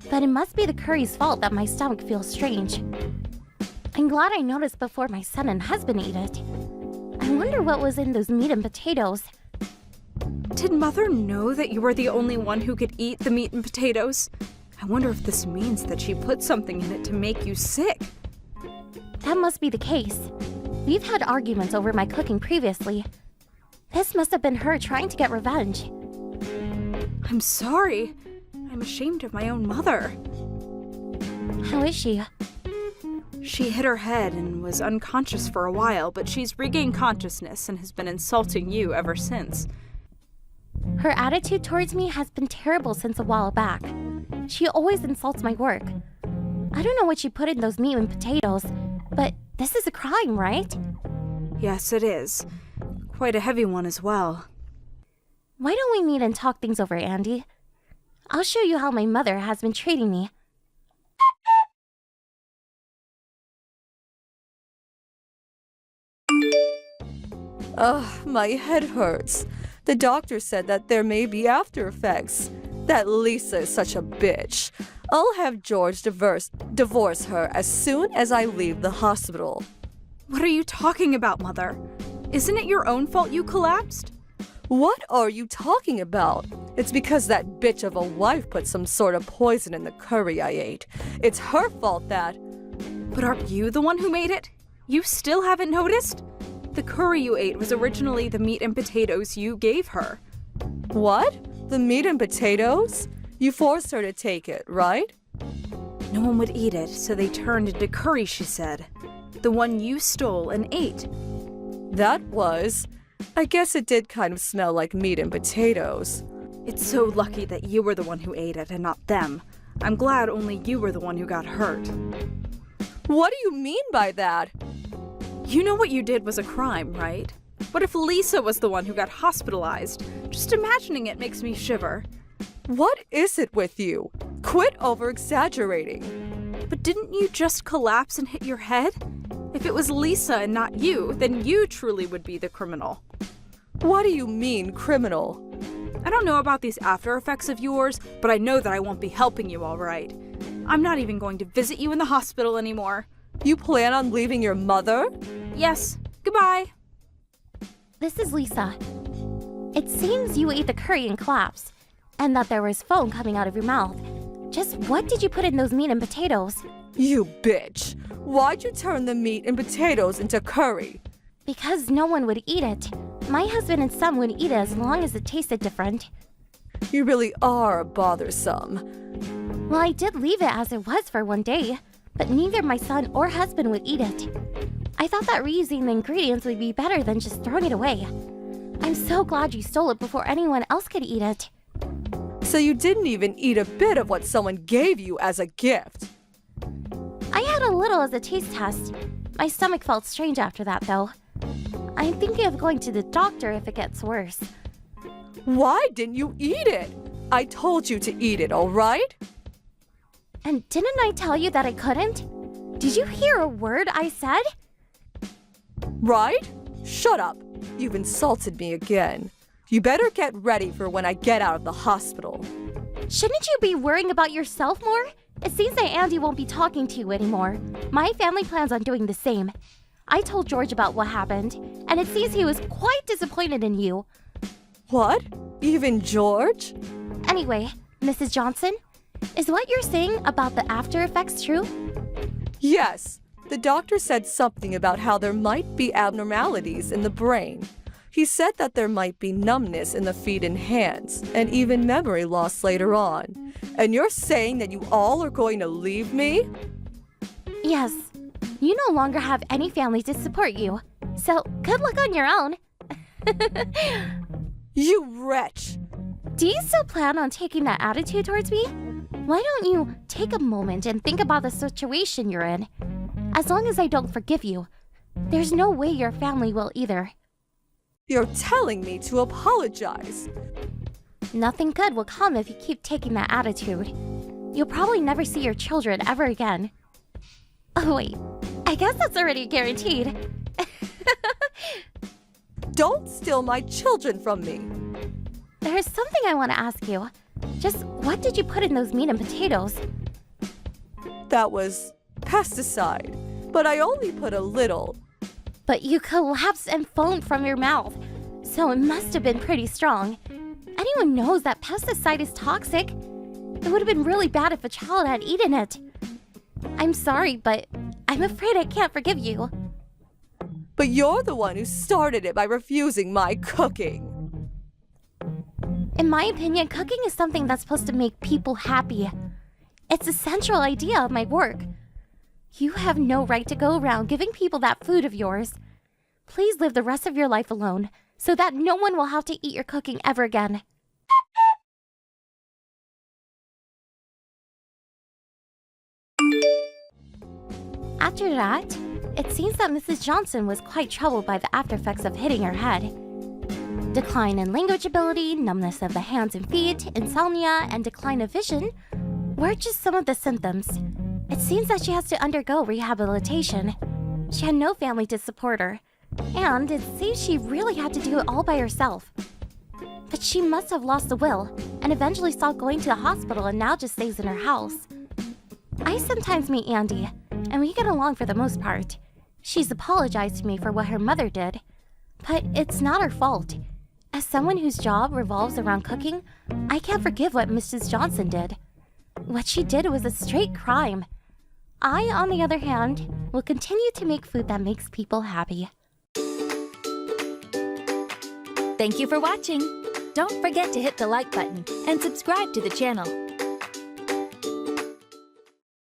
[SPEAKER 5] But it must be the curry's fault that my stomach feels strange. I'm glad I noticed before my son and husband ate it. I wonder what was in those meat and potatoes.
[SPEAKER 9] Did Mother know that you were the only one who could eat the meat and potatoes? I wonder if this means that she put something in it to make you sick.
[SPEAKER 5] That must be the case. We've had arguments over my cooking previously. This must have been her trying to get revenge.
[SPEAKER 9] I'm sorry. I'm ashamed of my own mother.
[SPEAKER 5] How is she?
[SPEAKER 9] She hit her head and was unconscious for a while, but she's regained consciousness and has been insulting you ever since.
[SPEAKER 5] Her attitude towards me has been terrible since a while back. She always insults my work. I don't know what she put in those meat and potatoes, but this is a crime, right?
[SPEAKER 9] Yes, it is. Quite a heavy one as well.
[SPEAKER 5] Why don't we meet and talk things over, Andy? I'll show you how my mother has been treating me.
[SPEAKER 8] Ugh, my head hurts. The doctor said that there may be after effects. That Lisa is such a bitch. I'll have George divorce her as soon as I leave the hospital.
[SPEAKER 9] What are you talking about, Mother? Isn't it your own fault you collapsed?
[SPEAKER 8] What are you talking about? It's because that bitch of a wife put some sort of poison in the curry I ate. It's her fault that...
[SPEAKER 9] But aren't you the one who made it? You still haven't noticed? The curry you ate was originally the meat and potatoes you gave her.
[SPEAKER 8] What? The meat and potatoes? You forced her to take it, right?
[SPEAKER 9] No one would eat it, so they turned into curry, she said. The one you stole and ate.
[SPEAKER 8] That was... I guess it did kind of smell like meat and potatoes.
[SPEAKER 9] It's so lucky that you were the one who ate it and not them. I'm glad only you were the one who got hurt.
[SPEAKER 8] What do you mean by that?
[SPEAKER 9] You know what you did was a crime, right? What if Lisa was the one who got hospitalized? Just imagining it makes me shiver.
[SPEAKER 8] What is it with you? Quit over-exaggerating.
[SPEAKER 9] But didn't you just collapse and hit your head? If it was Lisa and not you, then you truly would be the criminal.
[SPEAKER 8] What do you mean, criminal?
[SPEAKER 9] I don't know about these after effects of yours, but I know that I won't be helping you all right. I'm not even going to visit you in the hospital anymore.
[SPEAKER 8] You plan on leaving your mother?
[SPEAKER 9] Yes. Goodbye.
[SPEAKER 7] This is Lisa. It seems you ate the curry and collapsed, and that there was foam coming out of your mouth. Just what did you put in those meat and potatoes?
[SPEAKER 8] You bitch! Why'd you turn the meat and potatoes into curry?
[SPEAKER 7] Because no one would eat it. My husband and son would eat it as long as it tasted different.
[SPEAKER 8] You really are bothersome.
[SPEAKER 7] Well, I did leave it as it was for one day, but neither my son or husband would eat it. I thought that reusing the ingredients would be better than just throwing it away. I'm so glad you stole it before anyone else could eat it.
[SPEAKER 8] So you didn't even eat a bit of what someone gave you as a gift?
[SPEAKER 7] I had a little as a taste test. My stomach felt strange after that, though. I'm thinking of going to the doctor if it gets worse.
[SPEAKER 8] Why didn't you eat it? I told you to eat it, all right?
[SPEAKER 7] And didn't I tell you that I couldn't? Did you hear a word I said?
[SPEAKER 8] Right? Shut up. You've insulted me again. You better get ready for when I get out of the hospital.
[SPEAKER 7] Shouldn't you be worrying about yourself more? It seems that Andy won't be talking to you anymore. My family plans on doing the same. I told George about what happened, and it seems he was quite disappointed in you.
[SPEAKER 8] What? Even George?
[SPEAKER 7] Anyway, Mrs. Johnson, is what you're saying about the after effects true?
[SPEAKER 8] Yes. The doctor said something about how there might be abnormalities in the brain. He said that there might be numbness in the feet and hands, and even memory loss later on. And you're saying that you all are going to leave me?
[SPEAKER 7] Yes. You no longer have any family to support you. So, good luck on your own.
[SPEAKER 8] You wretch!
[SPEAKER 7] Do you still plan on taking that attitude towards me? Why don't you take a moment and think about the situation you're in? As long as I don't forgive you, there's no way your family will either.
[SPEAKER 8] You're telling me to apologize.
[SPEAKER 7] Nothing good will come if you keep taking that attitude. You'll probably never see your children ever again. Oh wait, I guess that's already guaranteed.
[SPEAKER 8] Don't steal my children from me.
[SPEAKER 7] There's something I want to ask you. Just what did you put in those meat and potatoes?
[SPEAKER 8] That was pesticide, but I only put a little.
[SPEAKER 7] But you collapsed and foamed from your mouth, so it must have been pretty strong. Anyone knows that pesticide is toxic. It would have been really bad if a child had eaten it. I'm sorry, but I'm afraid I can't forgive you.
[SPEAKER 8] But you're the one who started it by refusing my cooking.
[SPEAKER 7] In my opinion, cooking is something that's supposed to make people happy. It's the central idea of my work. You have no right to go around giving people that food of yours. Please live the rest of your life alone, so that no one will have to eat your cooking ever again. After that, it seems that Mrs. Johnson was quite troubled by the aftereffects of hitting her head. Decline in language ability, numbness of the hands and feet, insomnia, and decline of vision were just some of the symptoms. It seems that she has to undergo rehabilitation. She had no family to support her, and it seems she really had to do it all by herself. But she must have lost the will, and eventually stopped going to the hospital and now just stays in her house. I sometimes meet Andy, and we get along for the most part. She's apologized to me for what her mother did, but it's not her fault.
[SPEAKER 5] As someone whose job revolves around cooking, I can't forgive what Mrs. Johnson did. What she did was a straight crime. I, on the other hand, will continue to make food that makes people happy.
[SPEAKER 10] Thank you for watching. Don't forget to hit the like button and subscribe to the channel.